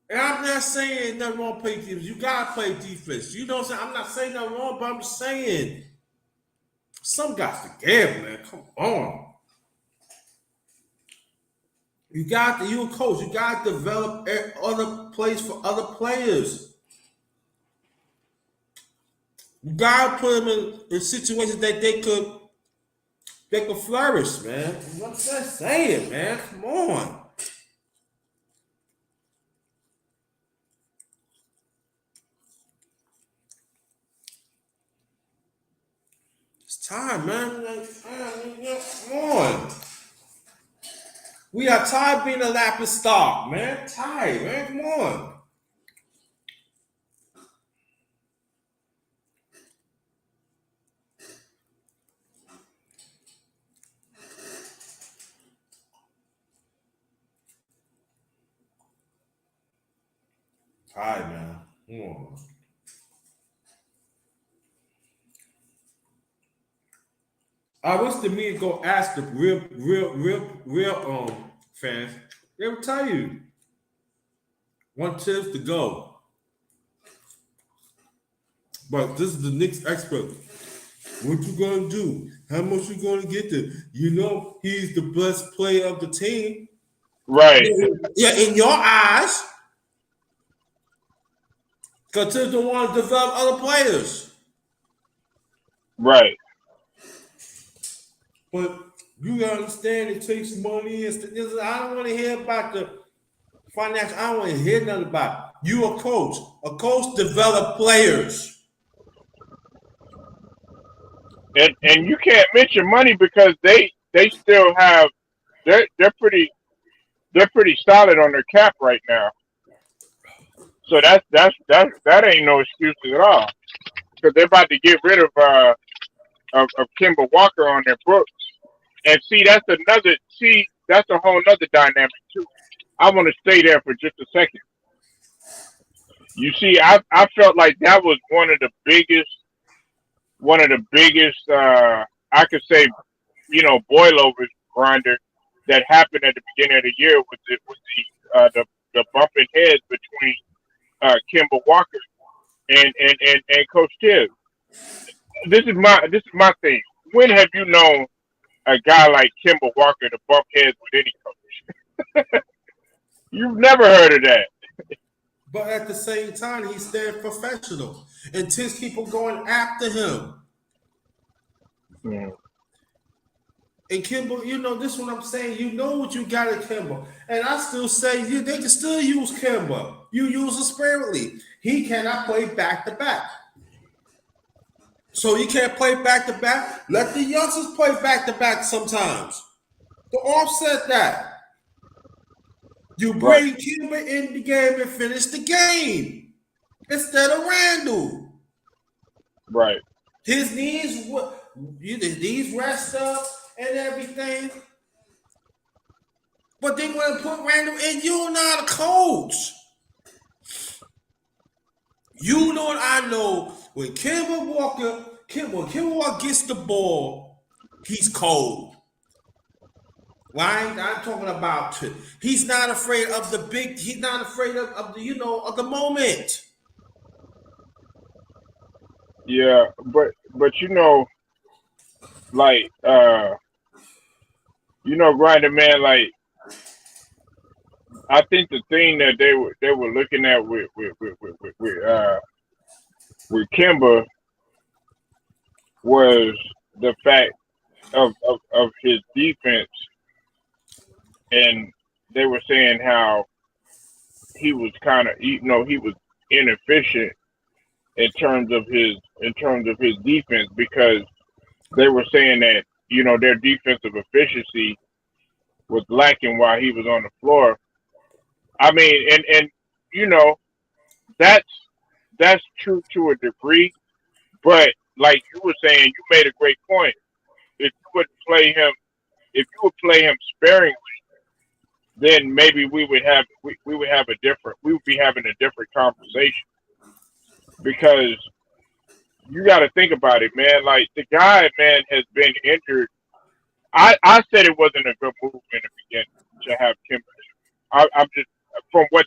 Speaker 3: And I'm not saying nothing wrong with play defense. You gotta play defense. You know what I'm saying? I'm not saying nothing wrong, but I'm saying some guys to give, man. Come on. You a coach. You got to develop other plays for other players. You got to put them in situations that they could flourish, man. I'm just saying, man. Come on. It's time, man. Come on. We are tired of being a laughing stock, man. Tired, man. Come on. Tired, man. Come on. I wish the media go ask the real fans. They will tell you. Want Tibbs to go. But this is the Knicks expert. What you gonna do? How much you gonna get there? You know he's the best player of the team.
Speaker 1: Right.
Speaker 3: Yeah, in your eyes. Because Tibbs don't want to develop other players.
Speaker 1: Right.
Speaker 3: But you gotta understand it takes money and I don't want to hear about the financial. I don't want to hear nothing about it. You a coach. A coach develop players.
Speaker 1: And you can't mention money because they still have they're pretty solid on their cap right now. So that ain't no excuses at all because they're about to get rid of Kimber Walker on their books. And that's a whole nother dynamic too. I want to stay there for just a second. You see, I felt like that was one of the biggest I could say, boilovers grinder that happened at the beginning of the year the bumping heads between Kimber Walker and Coach Tibbs. This is my thing. When have you known a guy like Kimber Walker to bump heads with any coach? You've never heard of that.
Speaker 3: But at the same time, he's staying professional. And Tibbs people going after him.
Speaker 1: Mm.
Speaker 3: And Kimber, this is what I'm saying. You know what you got at Kimber. And I still say they can still use Kimber. You use him sparingly. He cannot play back to back. So he can't play back to back. Let the youngsters play back to back sometimes. To offset that. You bring Kimber in the game and finish the game instead of Randall.
Speaker 1: Right.
Speaker 3: His knees rest up and everything. But they want to put Randall in. You're not a coach. You know what I know. When Kimber Walker gets the ball, he's cold. Why? I'm talking about. He's not afraid of the big. He's not afraid of the of the moment.
Speaker 1: Yeah, but like Grinder man, like I think the thing that they were looking at with Kimba was the fact of his defense, and they were saying how he was kind of he was inefficient in terms of his defense because they were saying that their defensive efficiency was lacking while he was on the floor. I mean, and you know that's that's true to a degree, but like you were saying, you made a great point. If you would play him, if you would play him sparingly, then maybe we would have a different we would be having a different conversation because you got to think about it, man. Like the guy, man, has been injured. I said it wasn't a good move in the beginning to have Kim. I'm just from what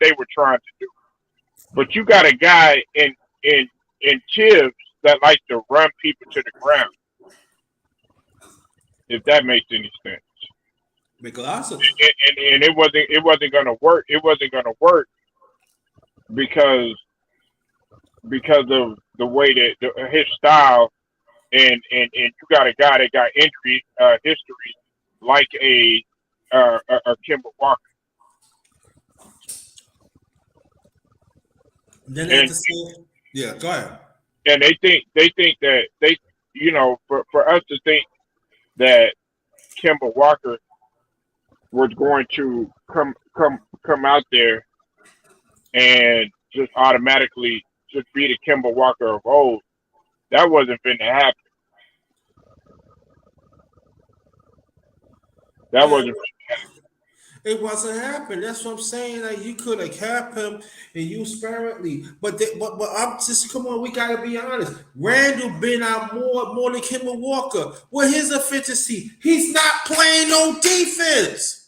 Speaker 1: they were trying to do. But you got a guy in Tibbs that likes to run people to the ground. If that makes any sense.
Speaker 3: Make a lot of.
Speaker 1: And it wasn't gonna work. It wasn't gonna work because of the way that his style and you got a guy that got injury history like a Kimber Walker.
Speaker 3: Then at
Speaker 1: And
Speaker 3: the same, yeah, go ahead.
Speaker 1: and they think that for us to think that Kimber Walker was going to come out there and just automatically just be the Kimber Walker of old, that wasn't finna happen. That
Speaker 3: Yeah,
Speaker 1: wasn't.
Speaker 3: it wasn't happening. That's what I'm saying. Like you could have kept him and used sparingly, but I'm just come on. We gotta be honest. Randall been out more than Kimball Walker. With his efficiency, he's not playing no defense.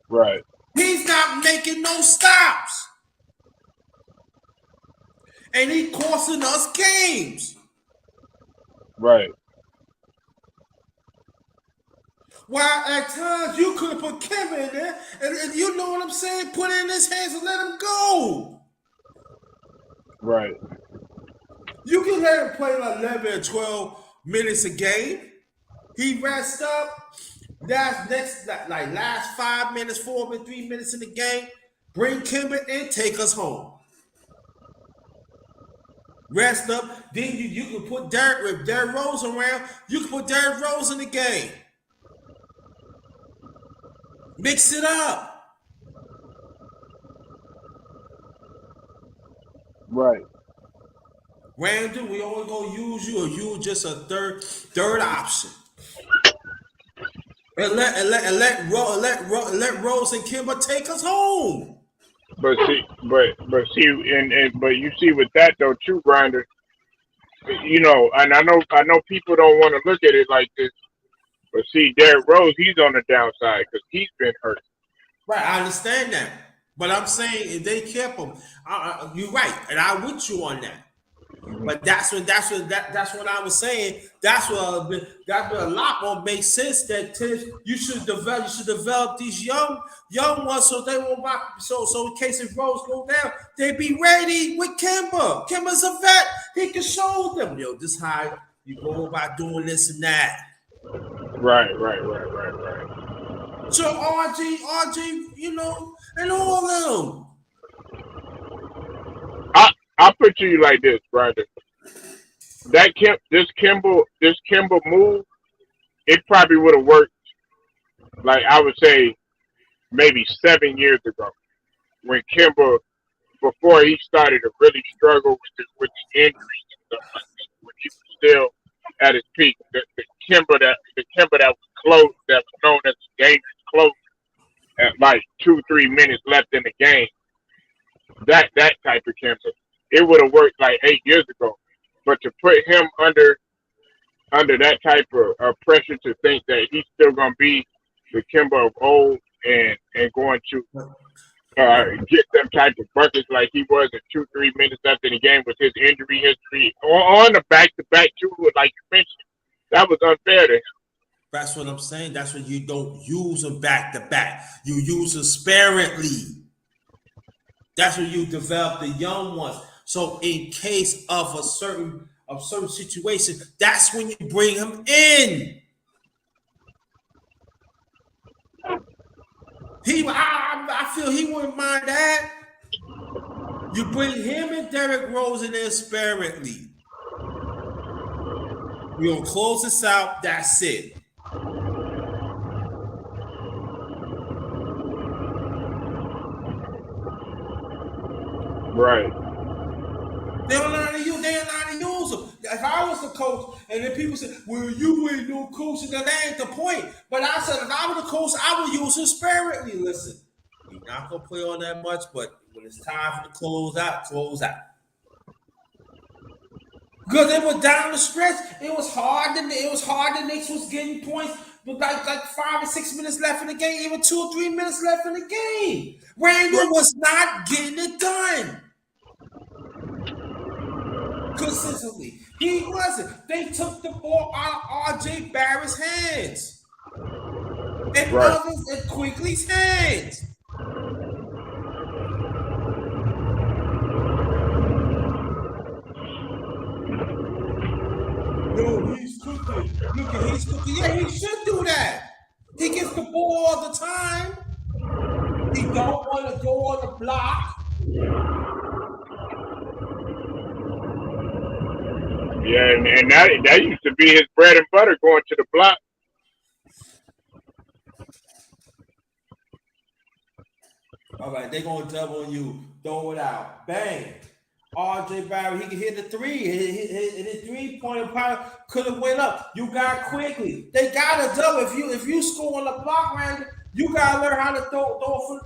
Speaker 1: Right,
Speaker 3: He's not making no stops, and he costing us games.
Speaker 1: right,
Speaker 3: While at times you could have put Kevin in there, and you know what I'm saying, put it in his hands and let him go.
Speaker 1: right,
Speaker 3: You can let him play like 11 or 12 minutes a game. He rests up. Last 5 minutes, 4 minutes, 3 minutes in the game. Bring Kimber in, take us home. Rest up. Then you can put Derrick Rose around. You can put Derrick Rose in the game. Mix it up.
Speaker 1: right.
Speaker 3: Randall, we only gonna use you, or you just a third option. And let Rose and Kimber take us home.
Speaker 1: But you see with that though too, Grinder. And I know people don't want to look at it like this, but see, Derrick Rose, he's on the downside because he's been hurt.
Speaker 3: Right, I understand that, but I'm saying if they kept him, you're right, and I'm with you on that. But that's what I was saying. That's what a lot more makes sense. That you should develop these young ones so they won't rock. So in case if Rose go down, they be ready with Kimber. Kimber's a vet. He can show them, this how you go about doing this and that.
Speaker 1: Right.
Speaker 3: So RG, and all of them.
Speaker 1: I'll put you like this, Grinder. This Kimble move, it probably would have worked. Like I would say, maybe 7 years ago, when Kimber before he started to really struggle with the injuries and stuff like that, when he was still at his peak. The Kimber that was close, that was known as the dangerous close at like 2-3 minutes left in the game. That type of Kimber. It would have worked like 8 years ago. But to put him under that type of pressure to think that he's still gonna be the Kimber of old and going to get them type of buckets like he was in 2-3 minutes after the game with his injury history on the back to back too, like you mentioned. That was unfair to him.
Speaker 3: That's what I'm saying. That's when you don't use them back to back. You use them sparingly. That's when you develop the young ones. So in case of a certain situation, that's when you bring him in. I feel he wouldn't mind that. You bring him and Derrick Rose in there sparingly. We're gonna close this out. That's it.
Speaker 1: Right.
Speaker 3: They don't know how to use. They don't know how to use them. If I was the coach, and then people say, "Well, you ain't no coach," and that ain't the point. But I said, if I was the coach, I would use him sparingly. Listen, you're not gonna play on that much, but when it's time for the close out, close out. Because they were down the stretch. It was hard. The Knicks was getting points with like 5 or 6 minutes left in the game, even 2 or 3 minutes left in the game. Randall was not getting it done consistently. He wasn't. They took the ball out of RJ Barrett's hands and
Speaker 1: Right.
Speaker 3: others at Quigley's hands. No, he's cooking. Look at he's cooking. Yeah, he should do that. He gets the ball all the time. He don't want to go on the block.
Speaker 1: Yeah, and that used to be his bread and butter, going to the block.
Speaker 3: All right, they're going to double on you. Throw it out. Bang. RJ Barrett, he can hit the three. His 3-point power could have went up. You got quickly. They got to double. If you score on the block, Randy, you got to learn how to throw for,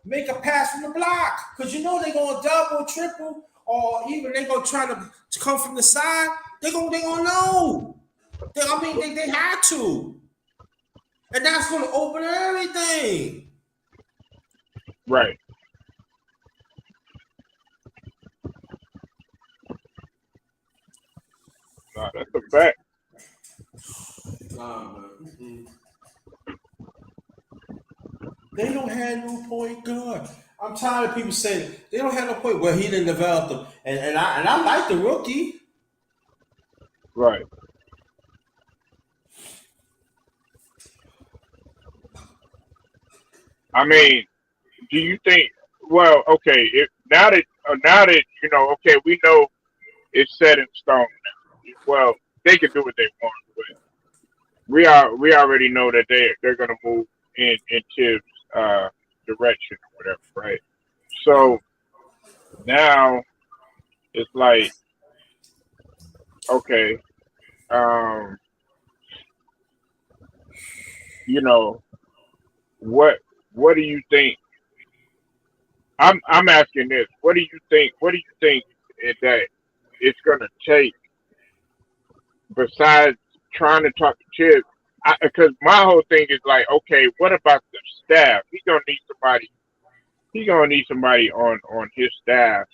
Speaker 3: make a pass from the block. Because they're going to double, triple, or even they're going to try to come from the side. They're going to know. They had to. And that's going to open everything.
Speaker 1: Right. Nah, that's a fact.
Speaker 3: Nah, man. They don't have no point guard. I'm tired of people saying they don't have no point. Well, he didn't develop them, and I like the rookie.
Speaker 1: Right. I mean, do you think? Well, okay. Now that okay, we know it's set in stone now. Well, they can do what they want, but we already know that they're going to move in Tibbs' direction or whatever, right? So now it's like, okay, what do you think? I'm asking this. What do you think? What do you think that it's going to take besides trying to talk to Tibbs? Because my whole thing is like, okay, what about the staff? He's gonna need somebody. He's gonna need somebody on his staff.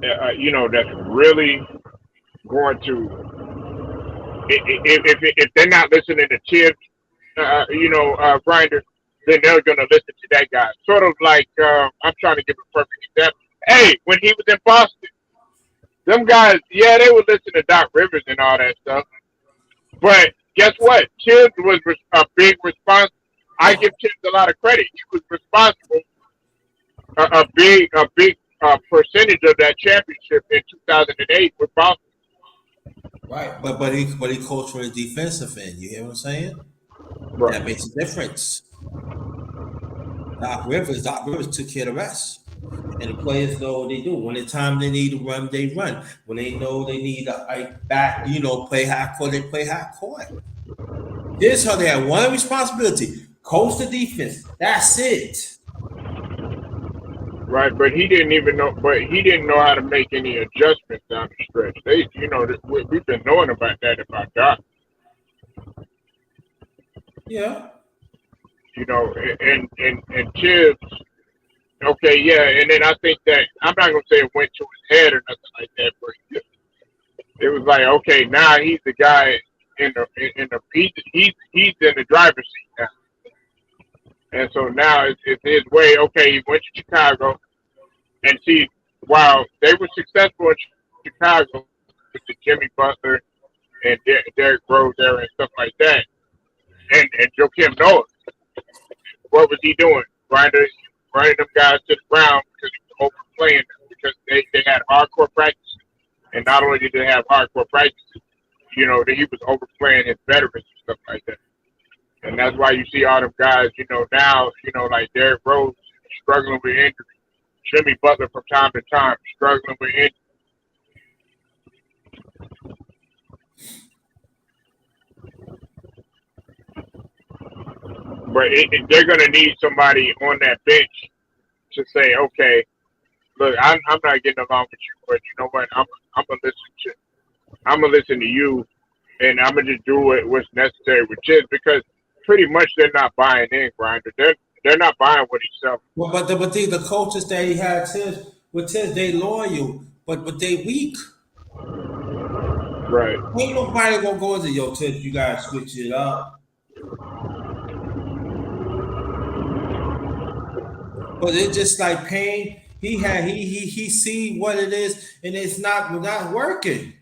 Speaker 1: That's really going to. If they're not listening to Tibbs, Grinder, then they're gonna listen to that guy. Sort of like I'm trying to give a perfect example. Hey, when he was in Boston, them guys, yeah, they would listen to Doc Rivers and all that stuff. But guess what? Tibbs was a big response. I give Tibbs a lot of credit. He was responsible a big percentage of that championship in 2008 with Boston.
Speaker 3: Right, but he coached for the defensive end. You hear what I'm saying?
Speaker 1: Right.
Speaker 3: That makes a difference. Doc Rivers took care of the rest. And the players know what they do. When the time they need to run, they run. When they know they need to back, play half court, they play half court. This is how they have one responsibility: coach the defense. That's it.
Speaker 1: Right, but he didn't even know. But he didn't know how to make any adjustments down the stretch. We've been knowing about that about Doc.
Speaker 3: Yeah.
Speaker 1: And Tibbs, okay, yeah, and then I think that I'm not gonna say it went to his head or nothing like that, but it was like, okay, now he's the guy in the he's in the driver's seat now, and so now it's his way. Okay, he went to Chicago, and see, while they were successful in Chicago with the Jimmy Butler and Derrick Rose era and stuff like that, and Joakim Noah, what was he doing? Running them guys to the ground because he was overplaying them because they had hardcore practice. And not only did they have hardcore practice, that he was overplaying his veterans and stuff like that. And that's why you see all them guys, now, like Derrick Rose struggling with injury. Jimmy Butler from time to time struggling with injury. But they're going to need somebody on that bench to say, okay, look, I'm not getting along with you, but you know what? I'm gonna listen to you, and I'm gonna just do what's necessary with Chiz because pretty much they're not buying in, Grinder. They're not buying what he's selling.
Speaker 3: Well, but the coaches that he had Tibbs, they loyal, but they weak.
Speaker 1: Right.
Speaker 3: Ain't nobody gonna go into yo Tibbs. You gotta switch it up. But it's just like Payne. He see what it is, and it's not working.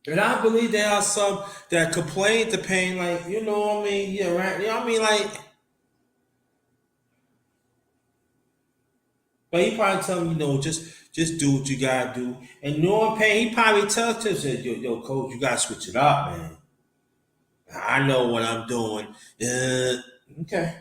Speaker 3: And I believe there are some that complain to Payne, like, what I mean? Yeah, right. I mean, like, but he probably tell me, just do what you gotta do. And knowing Payne, he probably tells him, said, yo, coach, you gotta switch it up, man. I know what I'm doing. Okay.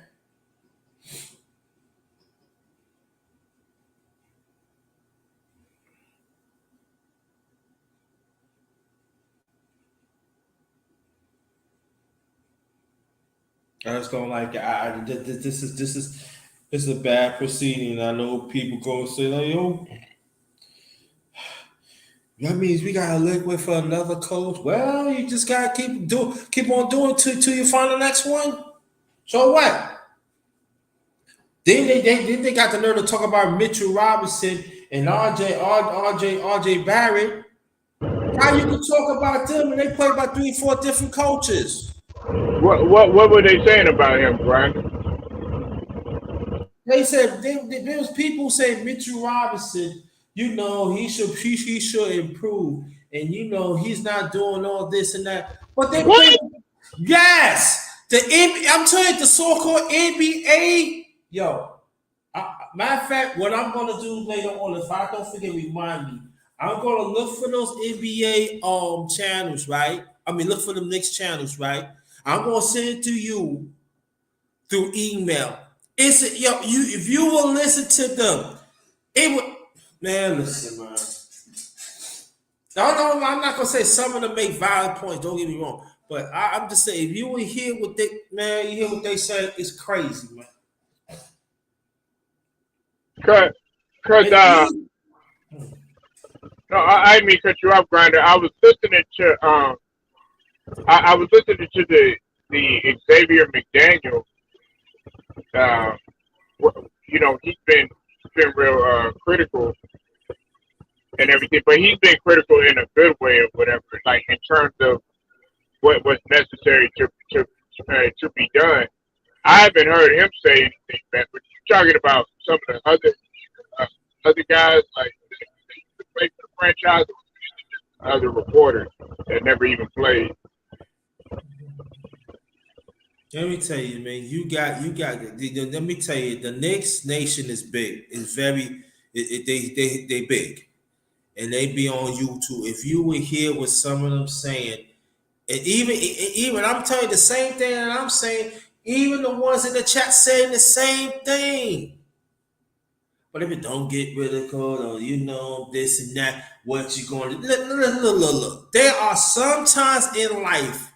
Speaker 3: I just don't like it. This is a bad proceeding. I know people go and say, like, yo, that means we gotta look for another coach. Well, you just gotta keep on doing till you find the next one. So what? Then they got the nerve to talk about Mitchell Robinson and RJ Barrett. How you can talk about them and they play by 3, 4 different coaches?
Speaker 1: What were they saying about him, Grinder?
Speaker 3: They said there was people saying Mitchell Robinson, he should improve, and he's not doing all this and that. But they play. Yes, I'm telling you, the so-called NBA. Yo, matter of fact, what I'm gonna do later on, if I don't forget, remind me. I'm gonna look for those NBA channels, right? I mean, look for the Knicks channels, right? I'm gonna send it to you through email. If you will listen to them, it would, man. Listen, man. No, I'm not gonna say some of them make valid points. Don't get me wrong, but I'm just saying if you will hear what you hear what they say, it's crazy, man.
Speaker 1: Cause no, I didn't mean to cut you off, Grinder. I was listening to I was listening to the Xavier McDaniel. Uh, he's been real critical and everything, but he's been critical in a good way or whatever, like in terms of what's necessary to be done. I haven't heard him say anything bad, but you're talking about some of the other guys like the play for the franchise, other reporters that never even played.
Speaker 3: Let me tell you, man. Let me tell you, the Knicks nation is big. It's very. They big, and they be on YouTube. If you would hear what some of them saying, and even I'm telling you the same thing that I'm saying. Even the ones in the chat saying the same thing. But if it don't get ridiculed or this and that, what you going to look. There are some times in life.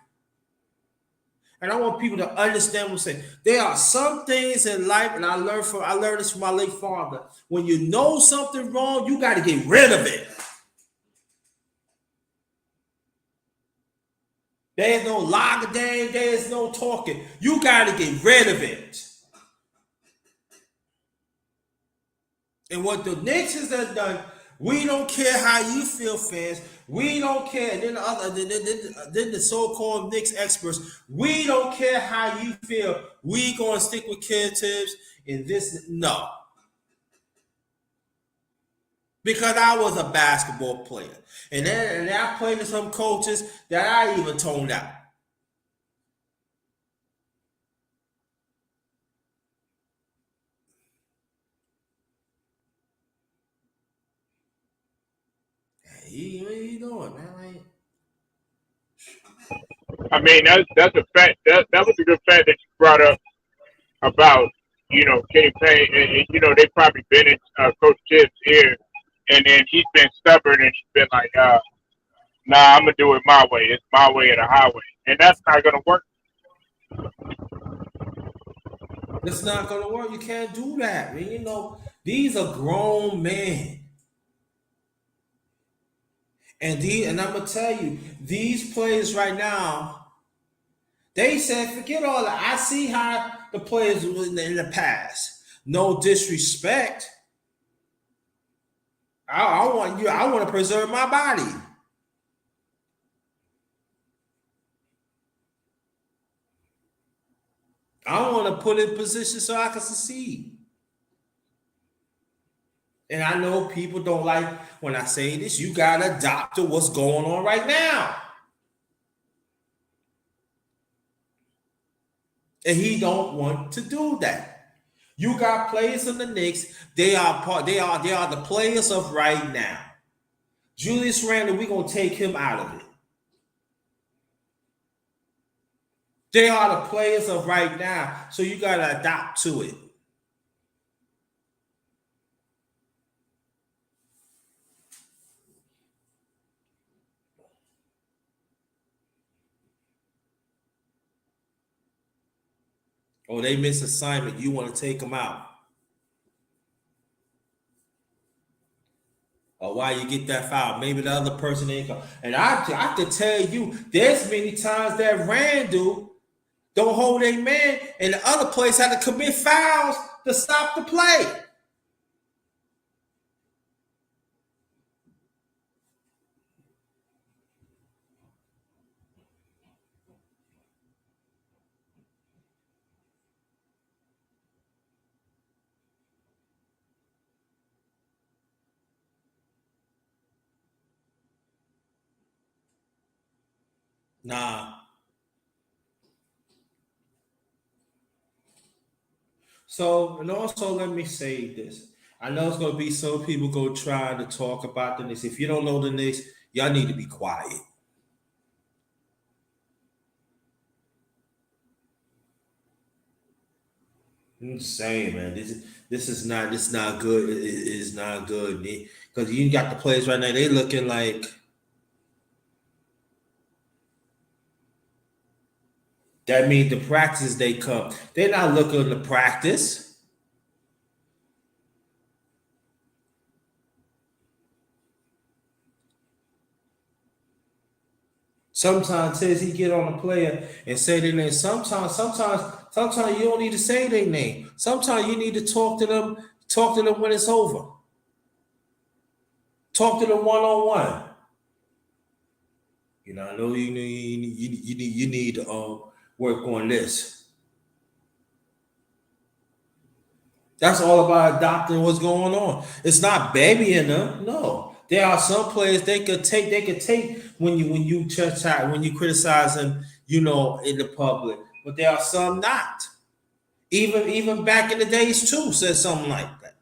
Speaker 3: And I want people to understand what I'm saying. There are some things in life, and I learned this from my late father. When you know something wrong, you got to get rid of it. There's no log day, there's no talking. You got to get rid of it. And what the Knicks has done, we don't care how you feel, fans. We don't care. And then the so-called Knicks experts, we don't care how you feel. We gonna stick with Tibbs in this. No, because I was a basketball player, and I played with some coaches that I even toned out. Hey, what are you doing, man?
Speaker 1: I mean, that's a fact. That was a good fact that you brought up about Kenny Payne, and they probably been in Coach Tibbs' ear, and then he's been stubborn and he's been like, "Nah, I'm gonna do it my way. It's my way or the highway," and that's not gonna work.
Speaker 3: It's not gonna work. You can't do that, man. These are grown men. And I'm gonna tell you, these players right now, they said, forget all that. I see how the players was in the past. No disrespect. I want you. I want to preserve my body. I want to put in position so I can succeed. And I know people don't like when I say this. You gotta adopt to what's going on right now. And he don't want to do that. You got players in the Knicks. They are the players of right now. Julius Randle, we're gonna take him out of it. They are the players of right now. So you gotta adapt to it. Or they miss assignment, you want to take them out. Or why you get that foul? Maybe the other person ain't come. And I could tell you, there's many times that Randall don't hold a man, and the other players had to commit fouls to stop the play. Nah. So, and also let me say this. I know it's gonna be some people go trying to talk about the Knicks. If you don't know the Knicks, y'all need to be quiet. I'm saying, man, this is not good. It is not good because you got the players right now. They looking like that means the practice they come. They're not looking to practice. Sometimes says he get on a player and say their name. Sometimes you don't need to say their name. Sometimes you need to talk to them when it's over. Talk to them one on one. I know you need to work on this. That's all about adopting what's going on. It's not babying them. No, there are some players they could take. They could take when you criticize them. In the public, but there are some not. Even back in the days too, said something like that.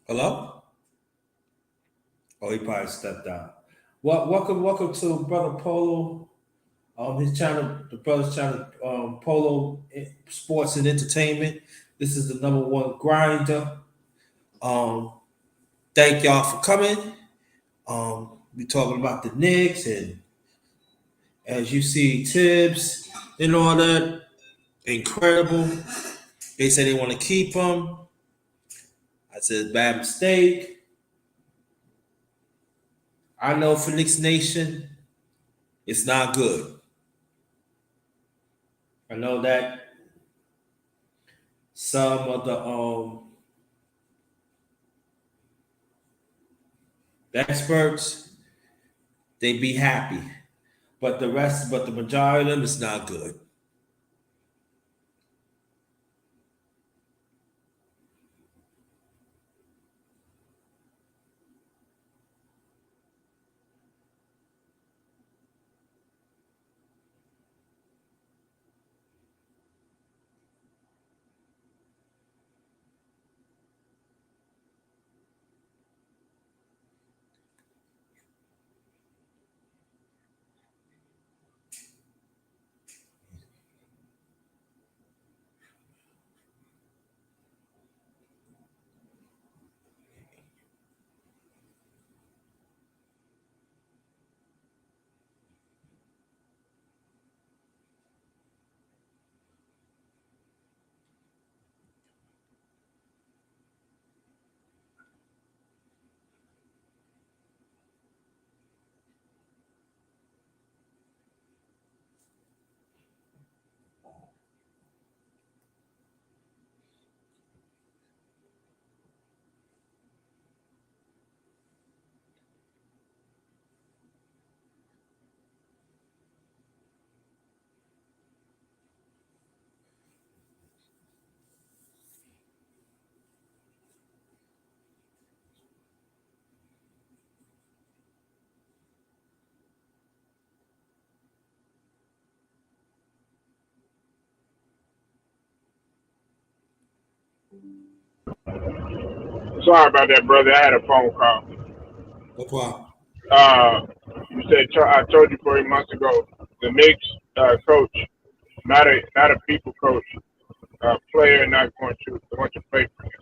Speaker 3: Hello? Oh, he probably stepped out. Well, welcome to Brother Polo. His channel, the brother's channel, Polo Sports and Entertainment. This is the number one grinder. Um, thank y'all for coming. We talking about the Knicks, and as you see, Tibbs and all that, incredible. They say they want to keep him. I said bad mistake. I know for Knicks Nation, it's not good. I know that some of the experts they be happy, but the majority of them, it's not good.
Speaker 1: Sorry about that, brother. I had a phone call.
Speaker 3: No problem.
Speaker 1: Uh, you said I told you 3 months ago the Knicks coach, not a people coach, player not going to want to play for him.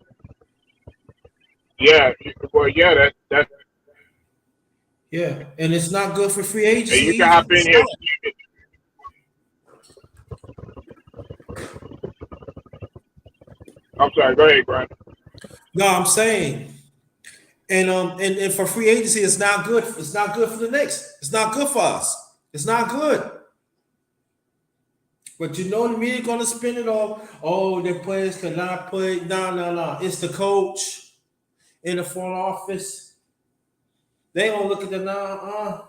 Speaker 1: Yeah, well, yeah, that's
Speaker 3: Yeah, and it's not good for free
Speaker 1: and
Speaker 3: agency
Speaker 1: you can
Speaker 3: either.
Speaker 1: hop in here. I'm sorry. Go ahead, Brian.
Speaker 3: No, I'm saying, and for free agency, it's not good. It's not good for the Knicks. It's not good for us. It's not good. But you know the media gonna spin it off. Oh, the players cannot play. No, no, no. It's the coach in the front office. They don't look at the now.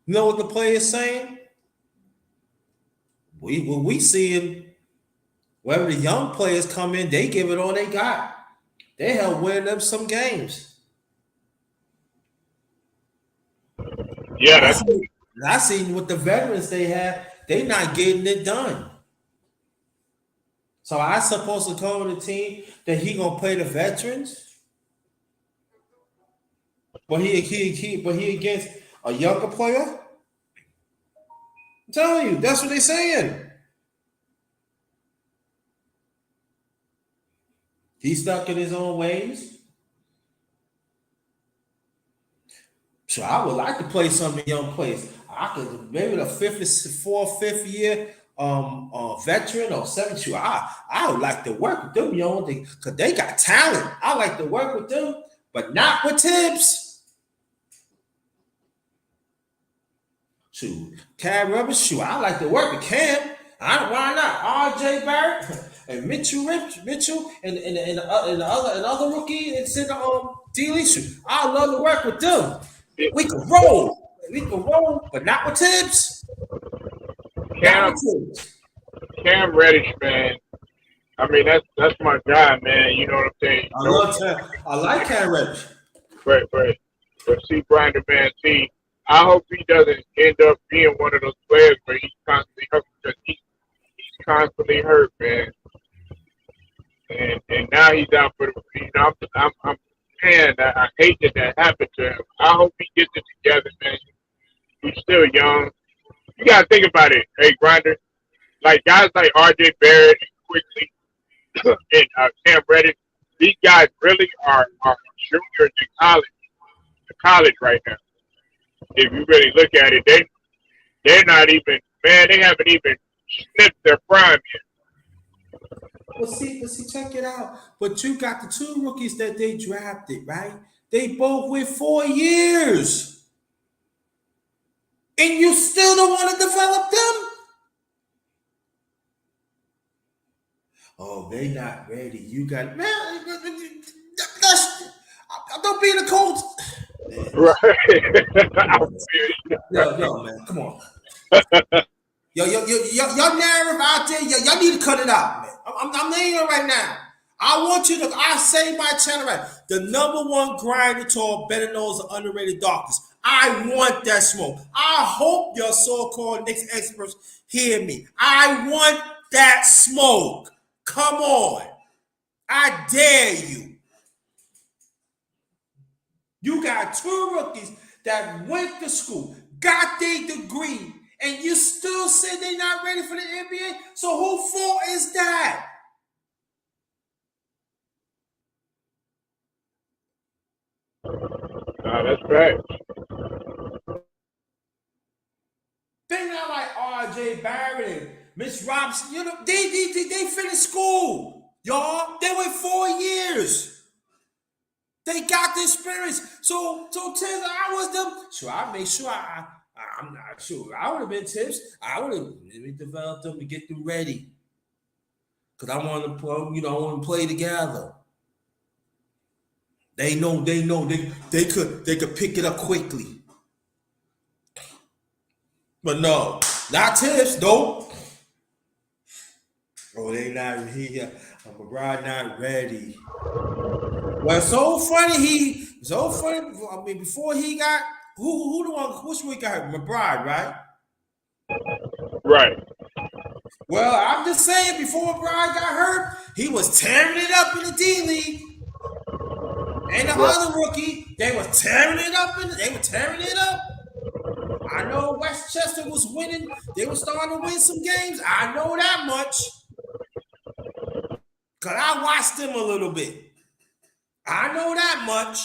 Speaker 3: You know what the players saying? We seeing wherever the young players come in, they give it all they got. They help win them some games.
Speaker 1: Yeah,
Speaker 3: I
Speaker 1: that's
Speaker 3: see. I seen with the veterans they have, they not getting it done. So I supposed to tell the team that he gonna play the veterans, but he against a younger player. I'm telling you, that's what they saying. He's stuck in his own ways. So I would like to play some of the young players. I could maybe the fifth year veteran or 72. I would like to work with them young because they got talent. I like to work with them, but not with Tibbs. Shoot, Cam Rivers, shoot, I like to work with Cam. Why not? RJ Barrett and Mitchell and the other rookie that's in the D-League. Shoot, I love to work with them.
Speaker 1: it.
Speaker 3: We can roll. We can roll, but not with Tibbs. Not
Speaker 1: Cam
Speaker 3: with Tibbs.
Speaker 1: Cam Reddish, man. I mean, that's my guy, man. You know what I'm saying?
Speaker 3: I like Cam Reddish.
Speaker 1: But see, Brian, the man, see, I hope he doesn't end up being one of those players where he's constantly hurt because he's constantly hurt, man. And now he's out for I'm man, I hate that happened to him. I hope he gets it together, man. He's still young. You gotta think about it, hey Grinder. Like guys like R.J. Barrett and Quickly and Cam Reddish, these guys really are juniors in college right now. If you really look at it, they're not even man. They haven't even sniffed their prime
Speaker 3: But see, check it out. But you got the two rookies that they drafted, right? They both with 4 years, and you still don't want to develop them. Oh, they not ready. You got man. That's, don't be the coach.
Speaker 1: yet. Right.
Speaker 3: Yo, man, come on. Y'all narrative out there, y'all need to cut it out, man. I'm laying it right now. I want you to, I say my channel right. The number one grinder tall, better known as the underrated darkness. I want that smoke. I hope your so-called Knicks experts hear me. I want that smoke. Come on. I dare you. You got two rookies that went to school, got their degree, and you still say they're not ready for the NBA? So whose fault is that?
Speaker 1: That's right.
Speaker 3: They not like R.J. Barrett and Mitch Robinson. You know, they finished school, y'all. They went 4 years. They got the experience. So Tibbs, I was them. So I make sure I'm not sure. I would have been Tibbs. I would have developed them to get them ready. Cause I want to play, I want to play together. They know they could pick it up quickly. But no, not Tibbs, nope. Oh, they not here. McBride not ready. Well, so funny. I mean, before he got who the one? Which one got McBride, right?
Speaker 1: Right.
Speaker 3: Well, I'm just saying, before McBride got hurt, he was tearing it up in the D League. And the other rookie, they were tearing it up. They were tearing it up. I know Westchester was winning. They were starting to win some games. I know that much. Because I watched them a little bit. I know that much.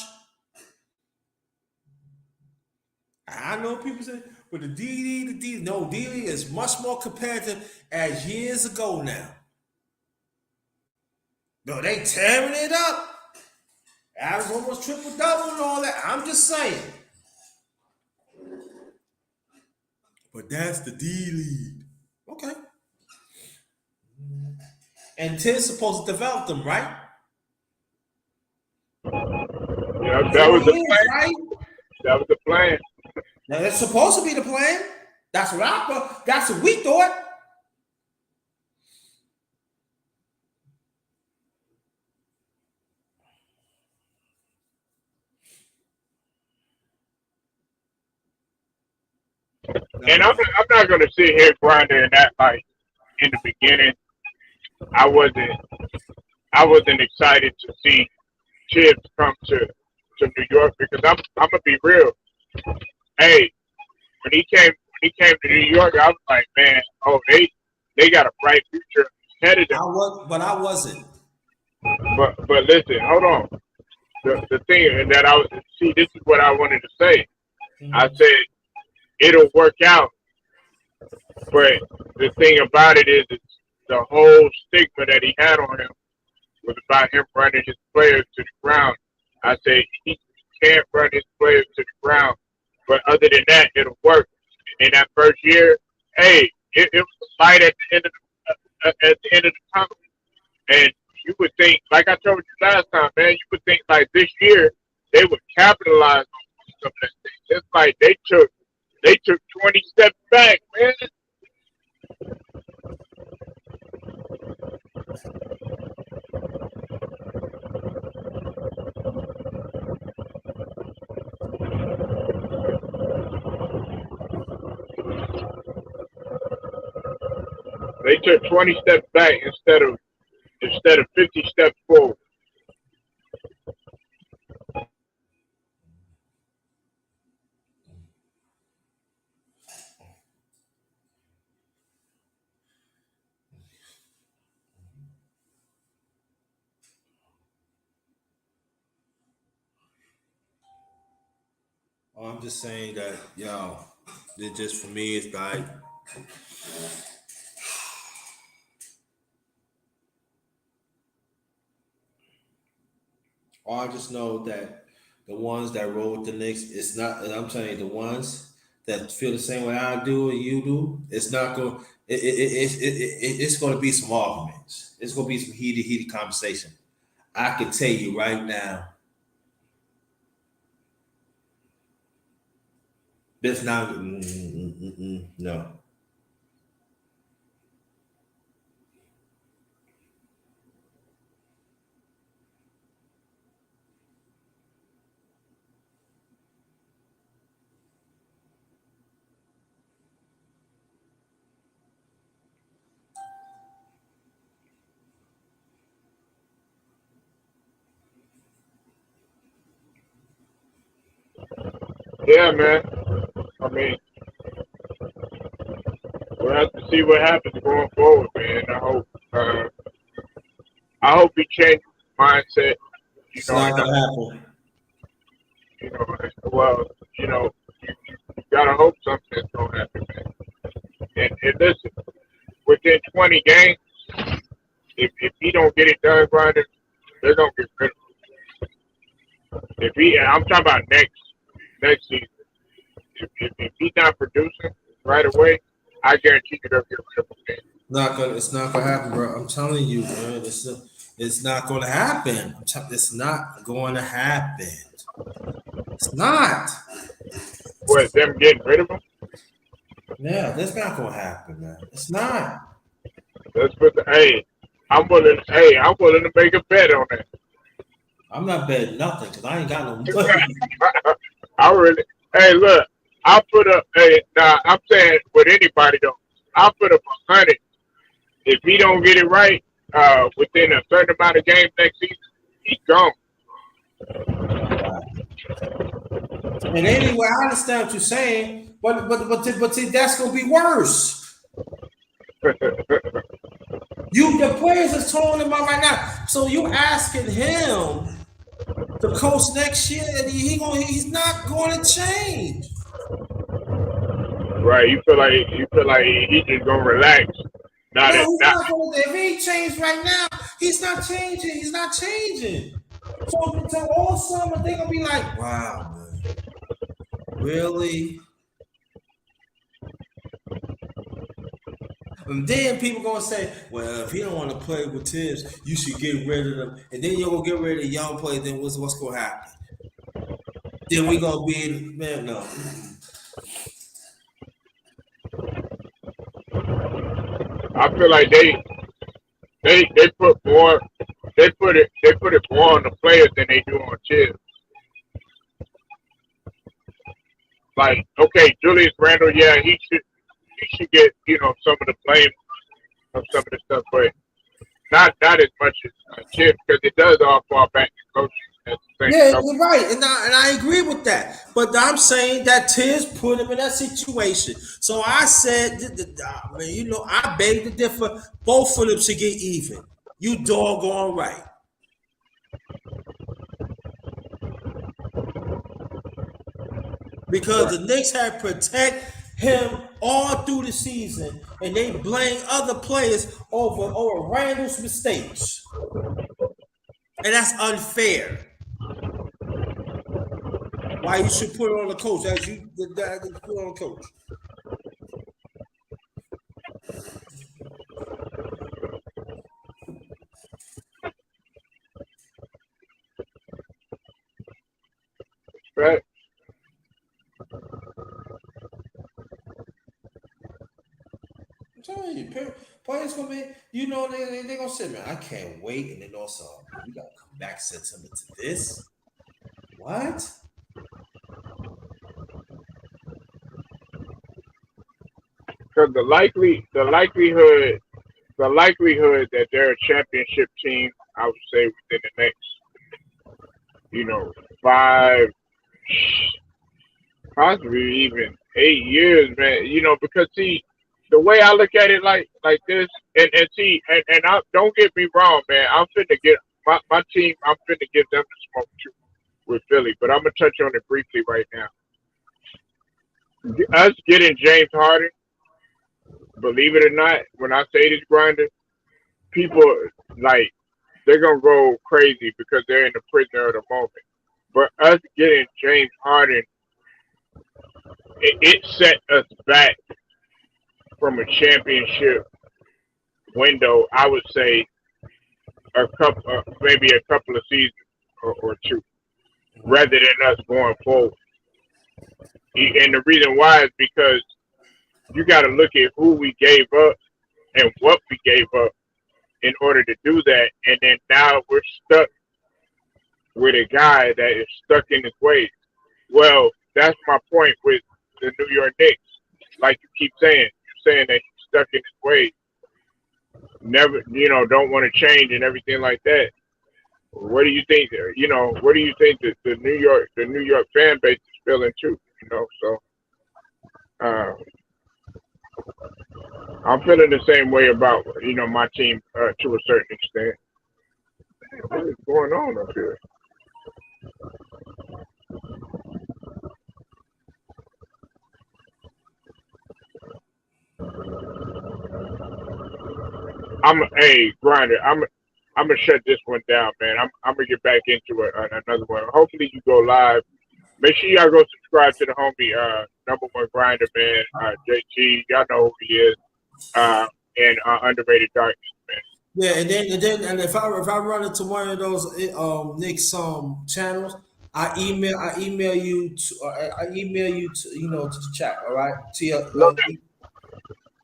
Speaker 3: I know people say, but the D League is much more competitive as years ago now. No, they tearing it up. I was almost triple-double and all that. I'm just saying. But that's the D League. Okay. And Tibbs supposed to develop them, right?
Speaker 1: Yeah, that was the plan. Right? That was the plan.
Speaker 3: Now that's supposed to be the plan. That's what we thought.
Speaker 1: And I'm not going to sit here grinding that like in the beginning. I wasn't excited to see Tibbs come to New York because I'm gonna be real. Hey, when he came to New York, I was like, man, oh they got a bright future ahead of them.
Speaker 3: But I wasn't.
Speaker 1: But listen, hold on. The thing that this is what I wanted to say. Mm-hmm. I said it'll work out, but the thing about it is the whole stigma that he had on him was about him running his players to the ground. I said he can't run his players to the ground, but other than that, it'll work. In that first year, hey, it was a light at the end of the tunnel, and you would think, like I told you last time, man, you would think like this year they would capitalize on some of that thing. It's like they took 20 steps back, man. They took 20 steps back instead of 50 steps forward.
Speaker 3: I'm just saying that, it just for me it's like I just know that the ones that roll with the Knicks, it's not. And I'm telling you, the ones that feel the same way I do and you do, it's not going. It's going to be some arguments. It's going to be some heated conversation. I can tell you right now, there's not. No.
Speaker 1: Yeah, man. I mean, we'll have to see what happens going forward, man. I hope he changes his mindset. You
Speaker 3: It's
Speaker 1: know,
Speaker 3: not
Speaker 1: and
Speaker 3: gonna happen.
Speaker 1: you know, well, you know, you gotta hope something's gonna happen, man. And listen, within 20 games, if he don't get it done, Grindr, they're gonna get rid of him. If he, I'm talking about next season. If he's not producing right away, I guarantee you they'll get rid of him.
Speaker 3: Not gonna. It's not gonna happen, bro. I'm telling you, man. It's not gonna happen. It's not going to happen. It's not.
Speaker 1: What, them getting rid of him?
Speaker 3: Yeah, that's not gonna happen, man. It's not.
Speaker 1: That's what I'm willing to make a bet on that.
Speaker 3: I'm not betting nothing because I ain't got no money.
Speaker 1: I really, hey, look, I'll put up, hey, nah, I'm saying with anybody though, I'll put up 100 if he don't get it right within a certain amount of games next season, he's gone.
Speaker 3: And anyway, I understand what you're saying, but see, that's gonna be worse. The players is telling him out right now. So you asking him to coach next year, and he's not going to change.
Speaker 1: Right? You feel like he just gonna relax. Not
Speaker 3: No,
Speaker 1: at
Speaker 3: he's
Speaker 1: not.
Speaker 3: not going to. If he changed right now, he's not changing. He's not changing. So all summer they're gonna be like, "Wow, man, really?" And then people gonna say, "Well, if he don't want to play with Tibbs, you should get rid of him." And then you're gonna get rid of young players. Then what's gonna happen? Then we gonna be man. No,
Speaker 1: I feel like they put more they put it more on the players than they do on Tibbs. Like, okay, Julius Randle, yeah, he should get some of the blame of some of the stuff, but not as much as Tibbs because it does all fall back to coaching at the same
Speaker 3: yeah,
Speaker 1: level.
Speaker 3: you're right, and I agree with that. But I'm saying that Tibbs put him in that situation. So I said, I beg to differ. Both of them should get even. You doggone right. Because
Speaker 1: Right.
Speaker 3: the Knicks had protect him all through the season, and they blame other players over Randall's mistakes, and that's unfair. Why you should put it on the coach as you put it on the coach?
Speaker 1: Right.
Speaker 3: I'm telling you, players gonna be, they gonna say, man, I can't wait, and then also, man, we gotta come back September to this. What?
Speaker 1: Because the likelihood that they're a championship team, I would say within the next, 5, possibly even 8 years, man. Because see, the way I look at it like this, and see, and don't get me wrong, man. I'm finna get my team. I'm finna give them the smoke too with Philly, but I'm gonna touch on it briefly right now. Us getting James Harden, believe it or not, when I say this grinder, people like they're gonna go crazy because they're in the prisoner of the moment. But us getting James Harden, it set us back from a championship window. I would say maybe a couple of seasons or two, rather than us going forward. And the reason why is because you got to look at who we gave up and what we gave up in order to do that. And then now we're stuck with a guy that is stuck in his ways. Well, that's my point with the New York Knicks. Like you keep saying, you're saying that he's stuck in his ways, never, don't want to change and everything like that. What do you think? What do you think that the New York fan base is feeling too? So uh, I'm feeling the same way about my team to a certain extent. What is going on up here? Grinder. I'm gonna shut this one down, man. I'm gonna get back into another one. Hopefully you go live. Make sure y'all go subscribe to the homie number one grinder, man. JT, y'all know who he is. And underrated darkness, man.
Speaker 3: Yeah, and if I run into one of those Knicks channels, I email you to to the chat. All right, to your
Speaker 1: No,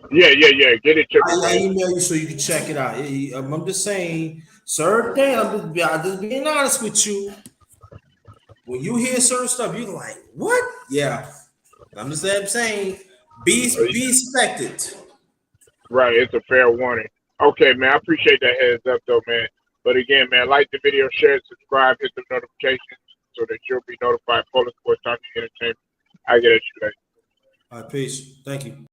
Speaker 1: yeah. Get it to me,
Speaker 3: I
Speaker 1: man.
Speaker 3: email you so you can check it out. I'm just saying certain things. I'm just being honest with you. When you hear certain stuff, you're like, "What?" Yeah, I'm just saying, be expected.
Speaker 1: Right, it's a fair warning. Okay, man, I appreciate that heads up, though, man. But again, man, like the video, share, subscribe, hit the notifications so that you'll be notified. Polar Sports Talking Entertainment. I get at you later.
Speaker 3: All right, peace. Thank you.